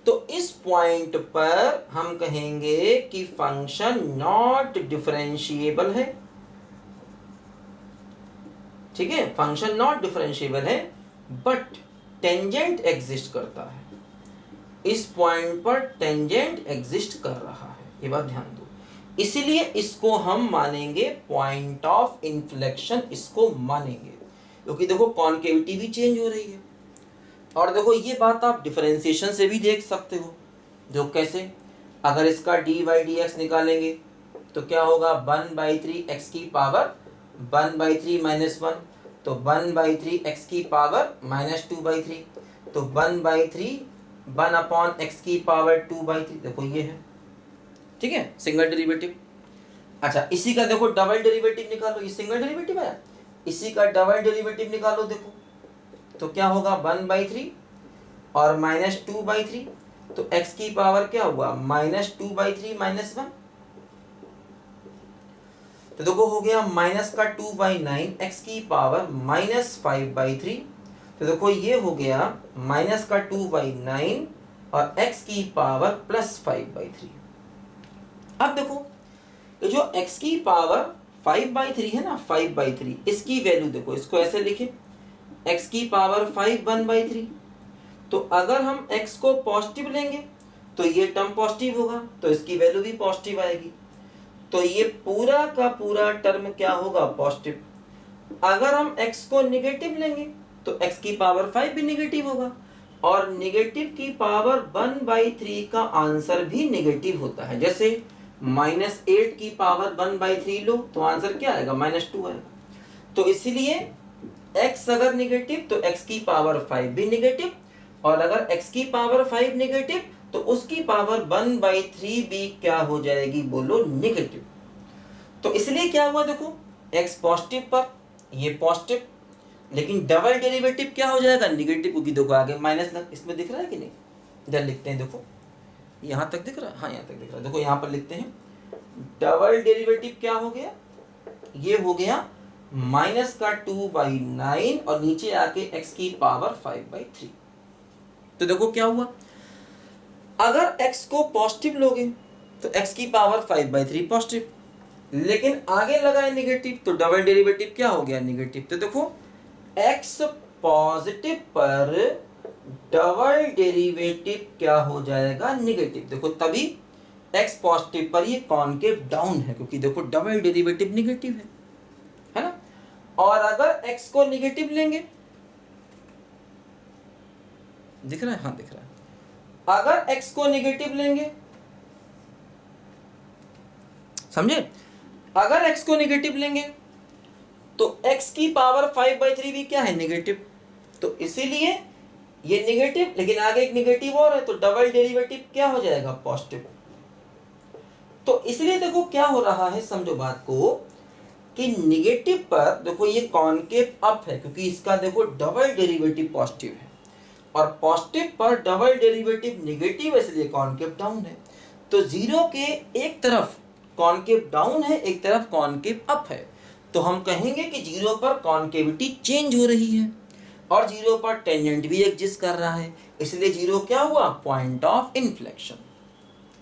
तो इस पॉइंट पर हम कहेंगे कि फंक्शन नॉट डिफरेंशिएबल है, ठीक है, फंक्शन नॉट डिफरेंशिएबल है, बट टेंजेंट एग्जिस्ट करता है। इस पॉइंट पर टेंजेंट एग्जिस्ट कर रहा है, ये बात ध्यान दो। इसीलिए इसको हम मानेंगे पॉइंट ऑफ इन्फ्लेक्शन, इसको मानेंगे, क्योंकि देखो कॉन्केविटी भी चेंज हो रही है। और देखो ये बात आप डिफरेंशिएशन से भी देख सकते हो, जो कैसे, अगर इसका dy/dx निकालेंगे तो क्या होगा 1/3 x की पावर 1/3 - 1, तो 1/3 x की पावर -2/3, तो 1/3 1/x की पावर 2/3, देखो ये है, ठीक है, सिंगल डेरिवेटिव। अच्छा, इसी का देखो डबल डेरिवेटिव निकालो, ये सिंगल डेरिवेटिव है, इसी का डबल डेरिवेटिव निकालो, देखो तो क्या होगा 1/3 और -2/3, तो x की पावर क्या हुआ -2/3 - 1, तो देखो हो गया माइनस का 2/9 x की पावर -5/3, तो देखो ये हो गया माइनस का 2/9 और x की पावर +5/3। अब देखो तो जो x की पावर 5/3 है ना, 5/3, इसकी वैल्यू देखो, इसको ऐसे लिखे x की पावर 5 1/3, तो अगर हम x को पॉजिटिव लेंगे तो ये टर्म पॉजिटिव होगा, तो इसकी वैल्यू भी पॉजिटिव आएगी, तो ये पूरा का पूरा टर्म क्या होगा पॉजिटिव। अगर हम x को नेगेटिव लेंगे तो x की पावर 5 भी नेगेटिव होगा, और नेगेटिव की पावर 1/3 का आंसर भी नेगेटिव होता है। जैसे -8 की पावर 1/3 लो तो आंसर क्या आएगा -2 आएगा। तो इसलिए x अगर नेगेटिव तो x की पावर 5 भी नेगेटिव, और अगर x की पावर 5 नेगेटिव तो उसकी पावर 1/3 भी क्या हो जाएगी, बोलो नेगेटिव। तो इसलिए क्या हुआ, देखो x पॉजिटिव पर ये पॉजिटिव, लेकिन डबल डेरिवेटिव क्या हो जाएगा नेगेटिव, क्योंकि देखो आगे माइनस लग, इसमें दिख रहा है कि नहीं, इधर लिखते हैं, देखो यहाँ तक दिख रहा है, हाँ यहाँ तक दिख रहा है, देखो यहाँ पर लिखते हैं डबल डेरिवेटिव क्या हो गया, ये हो गया माइनस का 2/9 और नीचे आके x की पावर 5/3। तो देखो क्या हुआ, अगर x को पॉजिटिव लोगे तो x की पावर 5/3 पॉजिटिव, लेकिन आगे लगाए नेगेटिव तो डबल डेरिवेटिव क्या हो गया नेगेटिव। तो देखो x पॉजिटिव पर डबल डेरिवेटिव क्या हो जाएगा नेगेटिव। देखो तभी x पॉजिटिव पर ये कॉन्केव डाउन है, क्योंकि देखो डबल डेरिवेटिव नेगेटिव है ना। और अगर x को नेगेटिव लेंगे, दिख रहा है, हाँ दिख रहा है, अगर x को नेगेटिव लेंगे, समझे, अगर x को नेगेटिव लेंगे तो x की पावर 5/3 भी क्या है नेगेटिव, तो इसीलिए ये नेगेटिव, लेकिन आगे एक नेगेटिव और है, तो डबल डेरिवेटिव क्या हो जाएगा पॉजिटिव। तो इसलिए देखो क्या हो रहा है, समझो बात को, कि निगेटिव पर देखो ये कॉनकेव अप है क्योंकि इसका देखो डबल डेरिवेटिव पॉजिटिव है, और पॉजिटिव पर डबल डेरिवेटिव निगेटिव है इसलिए कॉनकेव डाउन है। तो जीरो के एक तरफ कॉनकेव डाउन है, एक तरफ कॉनकेव अप है, तो हम कहेंगे कि जीरो पर कॉनकेविटी चेंज हो रही है और जीरो पर टेंजेंट भी एग्जिस्ट कर रहा है, इसलिए जीरो क्या हुआ, पॉइंट ऑफ इन्फ्लेक्शन,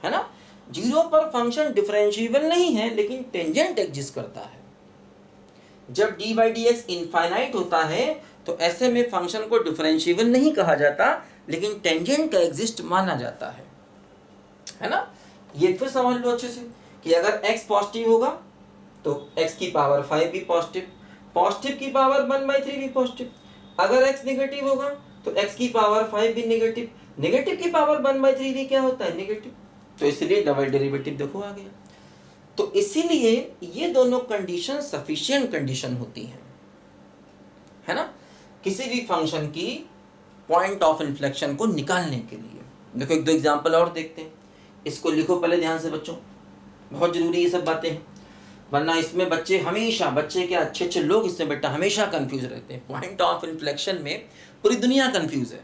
है ना। जीरो पर फंक्शन डिफरेंशिएबल नहीं है लेकिन टेंजेंट एग्जिस्ट करता है। जब D by d x infinite होता है तो ऐसे में फंक्शन को डिफरेंशिएबल नहीं कहा जाता लेकिन टेंजेंट का एग्जिस्ट माना जाता है ना। ये फिर समझ लो अच्छे से कि अगर x पॉजिटिव होगा तो x की पावर 5 भी पॉजिटिव, पॉजिटिव की पावर 1/3 भी पॉजिटिव। अगर x नेगेटिव होगा तो x की पावर 5 भी नेगेटिव, नेगेटिव की पावर 1/3 भी क्या होता है, नेगेटिव। तो इसलिए डबल डेरिवेटिव देखो आ गया। तो इसीलिए ये दोनों कंडीशन सफिशिएंट कंडीशन होती हैं, है ना, किसी भी फंक्शन की पॉइंट ऑफ इन्फ्लेक्शन को निकालने के लिए। देखो एक दो एग्जांपल और देखते हैं, इसको लिखो पहले ध्यान से बच्चों, बहुत जरूरी ये सब बातें हैं, वरना इसमें बच्चे हमेशा, बच्चे क्या अच्छे अच्छे लोग इसमें बेटा हमेशा कंफ्यूज रहते हैं। पॉइंट ऑफ इन्फ्लेक्शन में पूरी दुनिया कंफ्यूज है,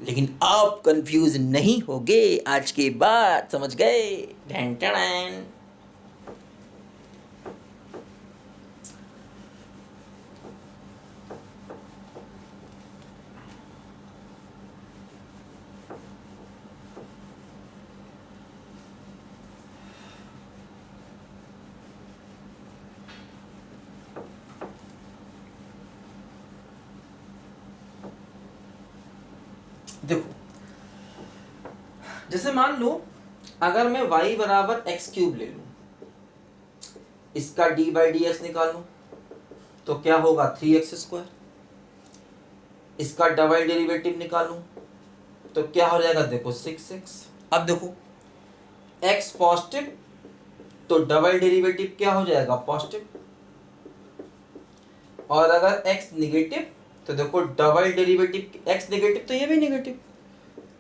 लेकिन आप कंफ्यूज नहीं होगे आज के बाद, समझ गए। ढैन टैन। देखो जैसे मान लो अगर मैं y बराबर एक्स क्यूब ले लूं, इसका d बाई डी एक्स निकालूं तो क्या होगा 3x²। इसका डबल डेरिवेटिव निकालूं तो क्या हो जाएगा, देखो 6x। अब देखो x पॉजिटिव तो डबल डेरिवेटिव क्या हो जाएगा, पॉजिटिव, और अगर x निगेटिव तो देखो डबल डेरिवेटिव, x नेगेटिव तो ये भी नेगेटिव,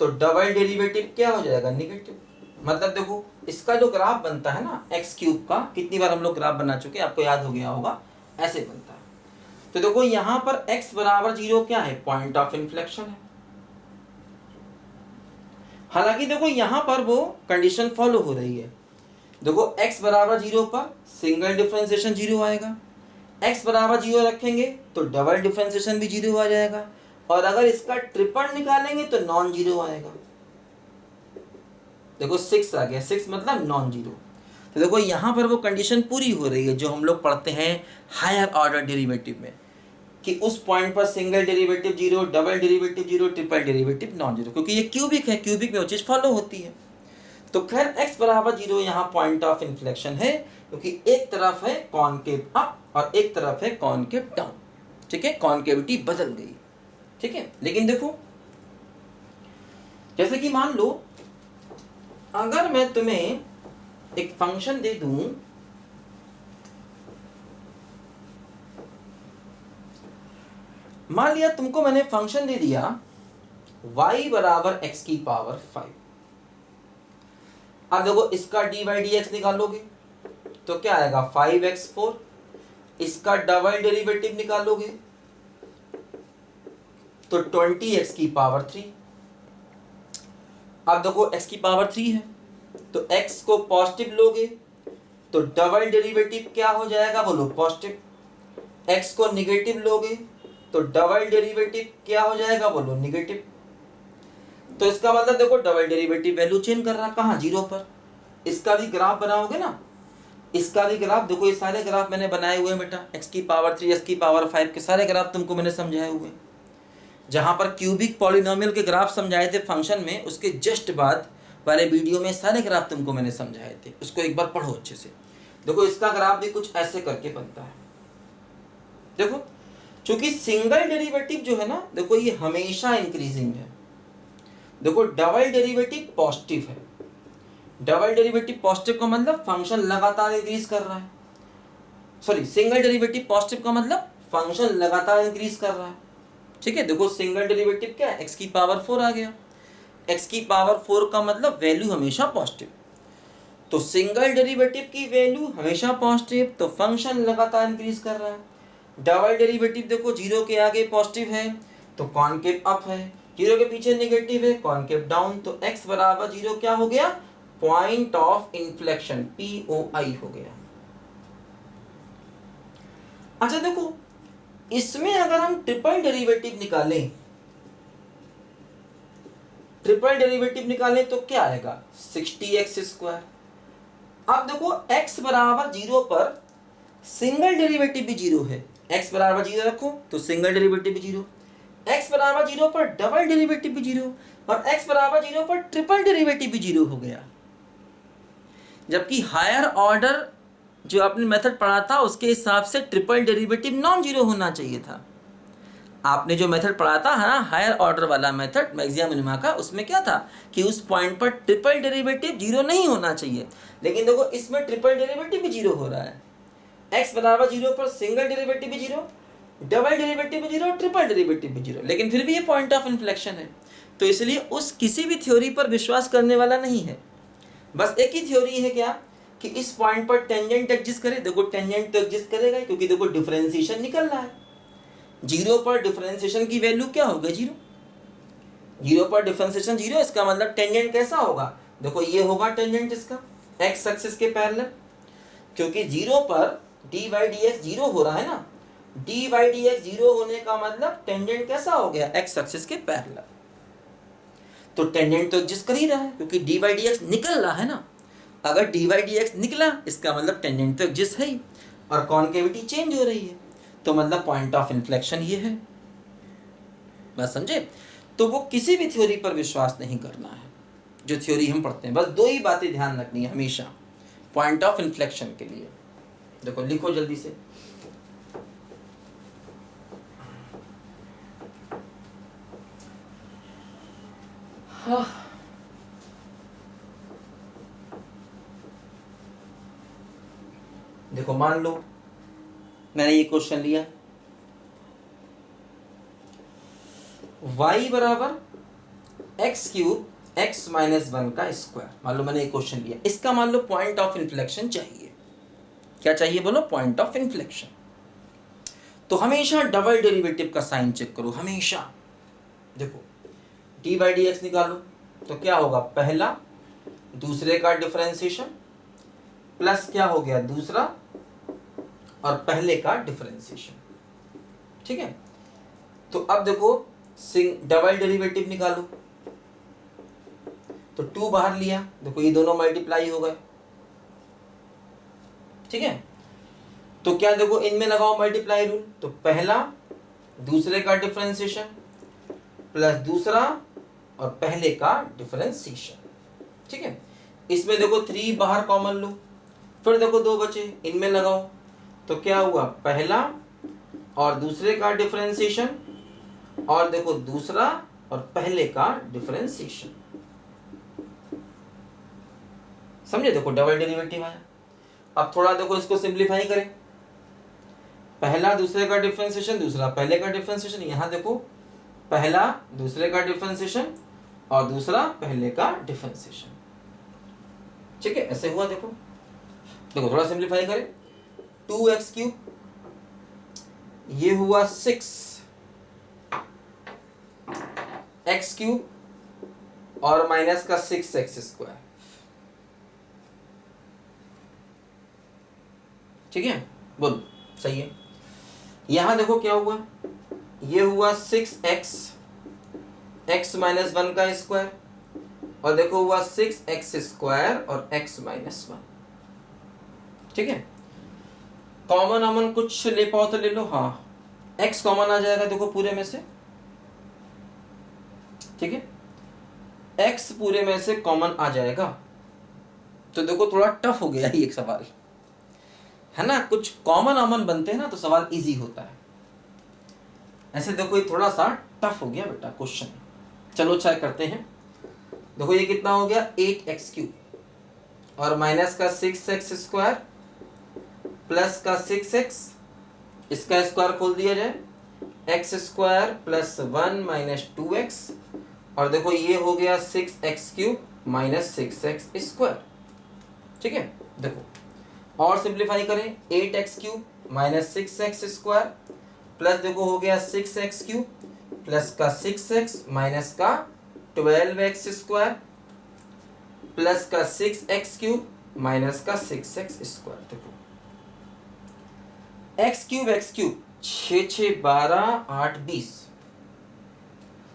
तो डबल डेरिवेटिव क्या हो जाएगा, नेगेटिव। मतलब देखो इसका जो ग्राफ बनता है ना एक्स क्यूब का, कितनी बार हम लोग ग्राफ बना चुके हैं, आपको याद हो गया होगा, ऐसे बनता है। तो देखो यहां पर x बराबर 0 क्या है, पॉइंट ऑफ इन्फ्लेक्शन है। हालांकि देखो यहां पर वो कंडीशन फॉलो हो रही है, देखो x बराबर 0 पर सिंगल डिफरेंशिएशन 0 आएगा, x बराबर 0 रखेंगे तो डबल डिफरेंशिएशन भी 0 आ जाएगा, और अगर इसका ट्रिपल निकालेंगे तो नॉन जीरो आएगा। देखो 6 आ गया, 6 मतलब नॉन जीरो। तो देखो यहाँ पर वो कंडीशन पूरी हो रही है जो हम लोग पढ़ते हैं हायर ऑर्डर डेरिवेटिव में, कि उस पॉइंट पर single derivative 0, double derivative 0, triple derivative non zero, क्योंकि ये क्यूबिक है, क्यूबिक में वो चीज़ फॉलो होती है। तो खैर x बराबर 0 यहाँ पॉइंट ऑफ इन्फ्लेक्शन है, क्योंकि एक तरफ है कॉनकेव अप और एक तरफ है कॉनकेव डाउन, ठीक है, कॉनकेविटी बदल गई, ठीक है। लेकिन देखो जैसे कि मान लो अगर मैं तुम्हें एक फंक्शन दे दूं, मान लिया तुमको मैंने फंक्शन दे दिया y बराबर x की पावर 5। अब देखो इसका डी बाई डी एक्स निकालोगे तो क्या आएगा 5x4, इसका डबल डेरिवेटिव निकालोगे तो 20x की पावर 3। अब देखो x की पावर 3 है तो x को पॉजिटिव लोगे तो डबल डेरिवेटिव क्या हो जाएगा, बोलो पॉजिटिव। x को निगेटिव लोगे तो डबल डेरिवेटिव क्या हो जाएगा, बोलो निगेटिव। तो इसका मतलब देखो डबल डेरिवेटिव वैल्यू चेंज कर रहा, कहाँ, 0 पर। इसका भी ग्राफ बनाओगे ना, इसका भी ग्राफ देखो, ये सारे ग्राफ मैंने बनाए हुए हैं बेटा, x की पावर 3, x की पावर 5 के सारे ग्राफ तुमको मैंने समझाए हुए। जहां पर क्यूबिक पॉलिनोमियल के ग्राफ समझाए थे फंक्शन में, उसके जस्ट बाद वाले वीडियो में सारे ग्राफ तुमको मैंने समझाए थे, उसको एक बार पढ़ो अच्छे से। देखो इसका ग्राफ भी कुछ ऐसे करके बनता है। देखो चूंकि सिंगल डेरिवेटिव जो है ना, देखो ये हमेशा इंक्रीजिंग है। देखो डबल डेरिवेटिव पॉजिटिव है, डबल डेरिवेटिव पॉजिटिव का मतलब फंक्शन लगातार इंक्रीज कर रहा है, सॉरी सिंगल डेरिवेटिव पॉजिटिव का मतलब फंक्शन लगातार इंक्रीज कर रहा है, ठीक है। देखो सिंगल डेरिवेटिव क्या है, x की पावर 4 आ गया, x की पावर 4 का मतलब वैल्यू हमेशा पॉजिटिव। तो सिंगल डेरिवेटिव की वैल्यू हमेशा पॉजिटिव, तो फंक्शन लगातार इंक्रीज कर रहा है। डबल डेरिवेटिव देखो जीरो के आगे पॉजिटिव है तो कॉनकेव अप है, जीरो के पीछे नेगेटिव है कॉनकेव डाउन, तो x बराबर जीरो क्या हो गया, पॉइंट ऑफ इन्फ्लेक्शन POI हो गया। अच्छा देखो इसमें अगर हम ट्रिपल डेरिवेटिव निकालें तो क्या आएगा 60x²। अब देखो x बराबर जीरो पर सिंगल डेरिवेटिव भी जीरो है, x बराबर जीरो रखो तो सिंगल डेरिवेटिव भी जीरो, x बराबर जीरो पर डबल डेरिवेटिव भी जीरो, और x बराबर जीरो पर ट्रिपल डेरिवेटिव भी जीरो हो गया। जबकि हायर ऑर्डर जो आपने मेथड पढ़ा था उसके हिसाब से ट्रिपल डेरिवेटिव नॉन जीरो होना चाहिए था। आपने जो मेथड पढ़ा था ना हायर ऑर्डर वाला मेथड मैक्सिमा मिनिमा का, उसमें क्या था कि उस पॉइंट पर ट्रिपल डेरिवेटिव जीरो नहीं होना चाहिए, लेकिन देखो इसमें ट्रिपल डेरिवेटिव भी जीरो हो रहा है। x बराबर जीरो पर सिंगल डेरिवेटिव भी जीरो, डबल डेरिवेटिव भी जीरो, ट्रिपल डेरिवेटिव भी जीरो, लेकिन फिर भी ये पॉइंट ऑफ इन्फ्लेक्शन है। तो इसलिए उस किसी भी थ्योरी पर विश्वास करने वाला नहीं है। बस एक ही थ्योरी है क्या कि इस पॉइंट पर टेंजेंट एग्जिस्ट करे। देखो टेंजेंट तो एग्जिस्ट करेगा क्योंकि देखो डिफरेंशिएशन निकल रहा है। जीरो पर डिफरेंशिएशन की वैल्यू क्या होगा, जीरो। जीरो पर डिफरेंशिएशन जीरो, इसका मतलब टेंजेंट कैसा होगा, देखो ये होगा टेंजेंट इसका x एक्सिस के पैरेलल, क्योंकि जीरो पर dy/dx जीरो हो रहा है ना, dy/dx जीरो होने का मतलब टेंजेंट कैसा हो गया, x एक्सिस के पैरेलल। तो टेंजेंट तो एग्जिस्ट कर ही रहा है क्योंकि dy/dx निकल रहा है ना। अगर dy/dx निकला इसका मतलब टेंजेंट तो एग्जिस्ट है ही, और कॉन्केविटी चेंज हो रही है, तो मतलब पॉइंट ऑफ इन्फ्लेक्शन ये है। बात समझे। तो वो किसी भी थ्योरी पर विश्वास नहीं करना है जो थ्योरी हम पढ़ते हैं। बस दो ही बातें ध्यान रखनी है हमेशा पॉइंट ऑफ इन्फ्लेक्शन के लिए। देखो लिखो जल्दी से, हाँ। देखो मान लो मैंने ये क्वेश्चन लिया, y बराबर एक्स क्यूब x माइनस 1 का स्क्वायर, मान लो मैंने ये क्वेश्चन लिया। इसका मान लो पॉइंट ऑफ इन्फ्लेक्शन चाहिए। क्या चाहिए बोलो, पॉइंट ऑफ इन्फ्लेक्शन। तो हमेशा डबल डेरिवेटिव का साइन चेक करो हमेशा। देखो dy/dx निकालो तो क्या होगा, पहला दूसरे का डिफरेंशिएशन प्लस क्या हो गया दूसरा और पहले का डिफरेंशिएशन, ठीक है। तो अब देखो डबल डेरिवेटिव निकालो तो 2 बाहर लिया, देखो ये दोनों मल्टीप्लाई हो गए, ठीक है। तो क्या देखो इनमें लगाओ मल्टीप्लाई रूल, तो पहला दूसरे का डिफरेंशिएशन प्लस दूसरा और पहले का डिफरेंशिएशन, ठीक है। इसमें देखो 3 बाहर कॉमन लो, फिर देखो 2 बचे, इनमें लगाओ तो क्या हुआ, पहला और दूसरे का डिफरेंशिएशन और देखो दूसरा और पहले का डिफरेंशिएशन, समझे। देखो डबल डेरिवेटिव आया। अब थोड़ा देखो इसको सिंपलीफाई करें, पहला दूसरे का डिफरेंशिएशन दूसरा पहले का डिफरेंशिएशन, यहां देखो पहला दूसरे का डिफरेंशिएशन और दूसरा पहले का डिफरेंशिएशन, ठीक है। ऐसे हुआ, देखो देखो थोड़ा सिंपलीफाई करें, 2x क्यूब ये हुआ 6x क्यूब और माइनस का 6x², ठीक है। बोलो सही है। यहां देखो क्या हुआ, ये हुआ 6x माइनस 1 का स्क्वायर और देखो हुआ 6x² और x माइनस 1, ठीक है। कॉमन अमन कुछ ले पाओ तो ले लो, हाँ x कॉमन आ जाएगा देखो पूरे में से, ठीक है। x पूरे में से कॉमन आ जाएगा, तो देखो थोड़ा टफ हो गया ये एक सवाल है ना, कुछ कॉमन अमन बनते हैं ना तो सवाल इजी होता है। ऐसे देखो ये थोड़ा सा टफ हो गया बेटा क्वेश्चन, चलो ट्राई करते हैं। देखो ये कितना हो गया 8x क्यूब और माइनस का 6x² प्लस का 6x, इसका स्क्वायर खोल दिया जाए, x² प्लस 1 माइनस 2x और देखो ये हो गया 6x क्यूब माइनस 6x², ठीक है, देखो और सिंप्लीफाई करें, 8x³ माइनस 6x² प्लस देखो हो गया 6x³ प्लस का 6x माइनस का 12x² प्लस का 6x³ माइनस का 6x²। देखो x³ 6 6 12 8 20।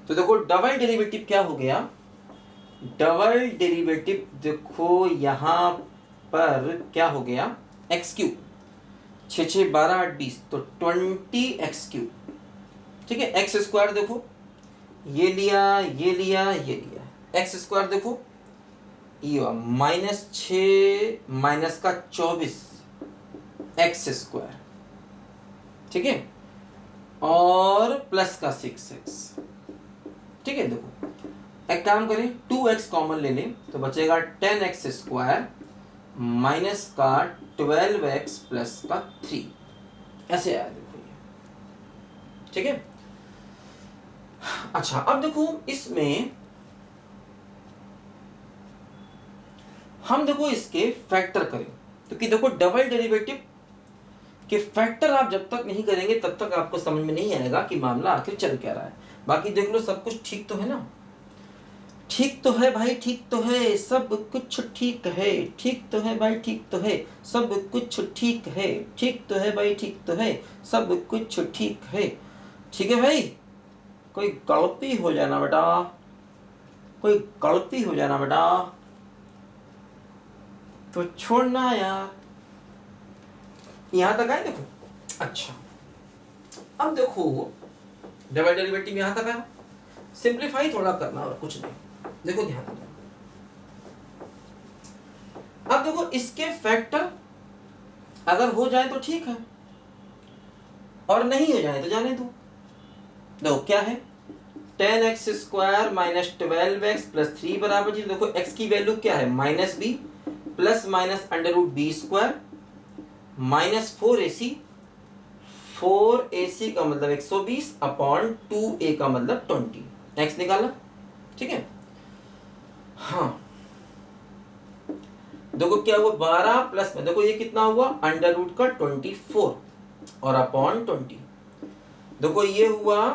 तो देखो डबल डेरिवेटिव क्या हो गया, डबल डेरिवेटिव देखो यहां पर क्या हो गया, x³ 6 6 12 8 20 तो 20x³। ठीक है, x² देखो ये लिया ये लिया ये लिया, x² देखो ये माइनस 6 माइनस का 24 x²। ठीक है, और प्लस का 6x। ठीक है, देखो एक काम करें 2x कॉमन ले लें तो बचेगा 10x² माइनस का 12x प्लस का 3, ऐसे आया देखो ये। ठीक है, अच्छा अब देखो इसमें हम देखो इसके फैक्टर करें, क्योंकि देखो डबल डेरिवेटिव के फैक्टर आप जब तक नहीं करेंगे तब तक आपको समझ में नहीं आएगा कि मामला आखिर चल क्या रहा है। बाकी देख लो सब कुछ ठीक तो है ना, ठीक तो है भाई, ठीक तो है, सब कुछ ठीक है, ठीक तो है भाई, ठीक तो है, सब कुछ ठीक है, ठीक तो है भाई, ठीक तो है, सब कुछ ठीक है। ठीक है भाई, कोई गलती हो जाना बेटा, कोई गलती हो जाना बेटा तो छोड़ना यार। यहां तक आए देखो। अच्छा अब देखो डबल डेरिवेटिव यहां तक आया, सिंप्लीफाई थोड़ा करना और कुछ नहीं। देखो ध्यान दो, अब देखो इसके फैक्टर अगर हो जाए तो ठीक है और नहीं हो जाए तो जाने दो। देखो क्या है, 10x² माइनस 12x प्लस 3 बराबर 0। देखो x की वैल्यू क्या है, minus b plus minus √b² minus 4ac, 4ac का मतलब 120 अपॉन 2a का मतलब 20। x निकाला, ठीक है। हाँ देखो क्या हुआ, 12 प्लस में देखो ये कितना हुआ, √24 और अपॉन 20। देखो ये हुआ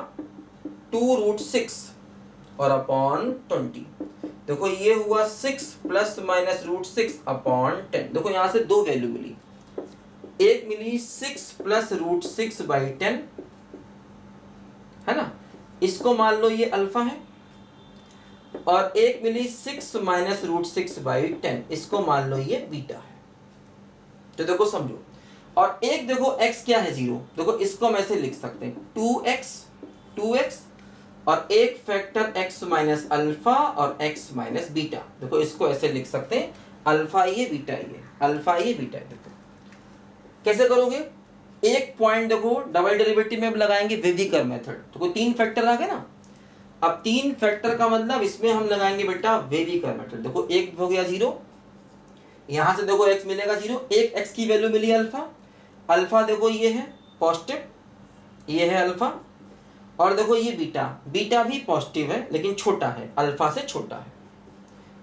2√6 और अपॉन 20। देखो ये हुआ 6 प्लस माइनस √6 अपॉन 10। देखो यहां से दो वैल्यू मिली, एक मिली 6 प्लस √6/10 है ना, इसको मान लो ये अल्फा है, और एक मिली 6 माइनस √6/10, इसको मान लो ये बीटा है। तो देखो समझो, और एक देखो x क्या है 0। देखो इसको हम ऐसे लिख सकते हैं 2x और एक फैक्टर x माइनस अल्फा और x माइनस बीटा। देखो इसको ऐसे लिख सकते हैं अल्फा ये बीटा ये, अल्फा ये बीटा। देखो कैसे करोगे, एक पॉइंट देखो डबल डेरिवेटिव में लगाएंगे वेविकर मेथड। तो कोई 3 फैक्टर आ गए ना, अब 3 फैक्टर का मतलब इसमें हम लगाएंगे बेटा वेविकर मेथड। देखो एक हो गया 0, यहां से देखो x मिलेगा 0, एक x की वैल्यू मिली अल्फा, अल्फा देखो ये है पॉजिटिव, ये है अल्फा, और देखो ये बीटा, बीटा भी पॉजिटिव है लेकिन छोटा है, अल्फा से छोटा है।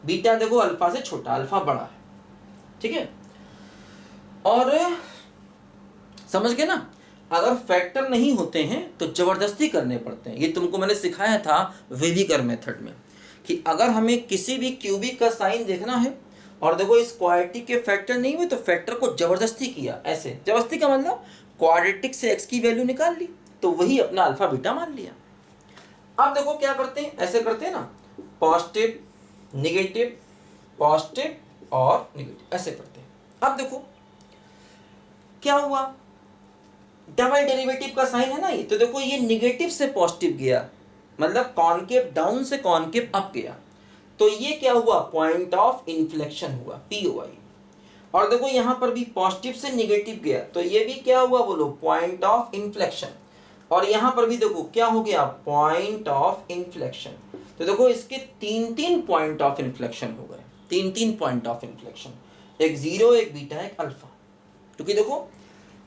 बीटा देखो अल्फा से छोटा, अल्फा बड़ा है। ठीक है, और समझ गए ना, अगर फैक्टर नहीं होते हैं तो जबरदस्ती करने पड़ते हैं। ये तुमको मैंने सिखाया था वेविकर मेथड में कि अगर हमें किसी भी क्यूबिक का साइन देखना है और देखो इस क्वाड्रेटिक के फैक्टर नहीं हुए तो फैक्टर को जबरदस्ती किया, ऐसे जबरदस्ती का मतलब क्वाड्रेटिक से x की वैल्यू निकाल ली तो वही अपना अल्फा बीटा मान लिया। अब देखो क्या करते हैं, ऐसे करते हैं ना, पॉजिटिव निगेटिव पॉजिटिव और निगेटिव, ऐसे करते हैं। अब देखो क्या हुआ, डबल डेरिवेटिव का साइन है ना ये, तो देखो ये निगेटिव से पॉजिटिव गया, मतलब कॉनकेव डाउन से कॉनकेव अप गया, तो ये क्या हुआ, पॉइंट ऑफ इन्फ्लेक्शन हुआ, POI। और देखो यहां पर भी पॉजिटिव से निगेटिव गया तो ये भी क्या हुआ, बोलो पॉइंट ऑफ इन्फ्लेक्शन। और यहां पर भी देखो क्या हो गया, पॉइंट ऑफ इन्फ्लेक्शन। तो देखो इसके 3 पॉइंट ऑफ इन्फ्लेक्शन हो गए, 3 पॉइंट ऑफ इन्फ्लेक्शन, एक 0 एक बीटा एक अल्फा। क्योंकि देखो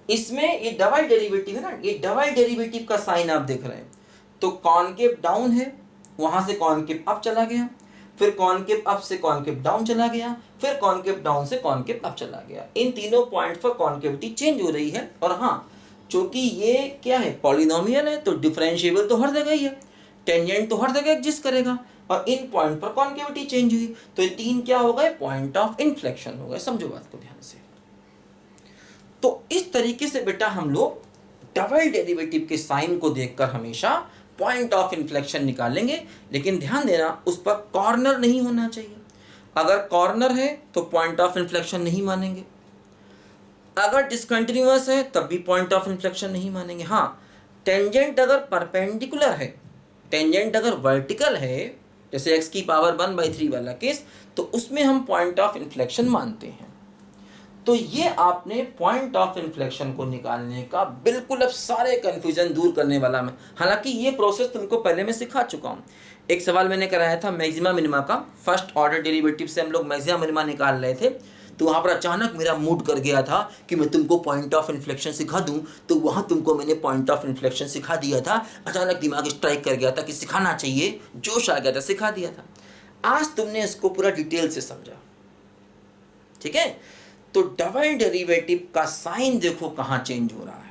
इसमें ये डबल डेरिवेटिव है ना, ये डबल डेरिवेटिव का साइन आप देख रहे हैं, तो कॉनकेव डाउन है, वहां से कॉनकेव अप चला गया, फिर कॉनकेव अप से कॉनकेव डाउन चला गया, फिर कॉनकेव डाउन से कॉनकेव अप चला गया। इन तीनों पॉइंट पर कॉनकेविटी चेंज हो रही है। और हाँ, चूंकि ये क्या है, पॉलिनोमियल है, तो डिफरेंशिएबल तो हर जगह ही है, टेंजेंट तो हर जगह एग्जिस्ट करेगा, और इन पॉइंट पर कॉनकेविटी चेंज हुई, तो ये तीन क्या हो गए, पॉइंट ऑफ इन्फ्लेक्शन हो गए। समझो बात को ध्यान से। तो इस तरीके से बेटा हम लोग डबल डेरिवेटिव के साइन को देखकर हमेशा पॉइंट ऑफ इन्फ्लेक्शन निकालेंगे, लेकिन ध्यान देना उस पर कॉर्नर नहीं होना चाहिए। अगर कॉर्नर है तो पॉइंट ऑफ इन्फ्लेक्शन नहीं मानेंगे, अगर डिसकंटिन्यूअस है तब भी पॉइंट ऑफ इन्फ्लेक्शन नहीं मानेंगे। हाँ, टेंजेंट अगर परपेंडिकुलर है, टेंजेंट अगर वर्टिकल है, जैसे x की पावर 1/3 वाला केस, तो उसमें हम पॉइंट ऑफ इन्फ्लेक्शन मानते हैं। तो ये आपने पॉइंट ऑफ इन्फ्लेक्शन को निकालने का बिल्कुल अब सारे कन्फ्यूजन दूर करने वाला मैं, हालांकि ये प्रोसेस तुमको पहले मैं सिखा चुका हूँ। एक सवाल मैंने कराया था मैक्सिमा मिनिमा का, फर्स्ट ऑर्डर डेरिवेटिव से हम लोग मैक्सिमा मिनिमा निकाल रहे थे, तो वहाँ पर अचानक मेरा मूड कर गया था कि मैं तुमको पॉइंट ऑफ इन्फ्लेक्शन सिखा दूँ, तो वहाँ तुमको मैंने पॉइंट ऑफ इन्फ्लेक्शन सिखा दिया था। अचानक दिमाग स्ट्राइक कर गया था कि सिखाना चाहिए, जोश आ गया था, सिखा दिया था। आज तुमने इसको पूरा डिटेल से समझा, ठीक है। तो डबल डेरिवेटिव का साइन देखो कहाँ चेंज हो रहा है।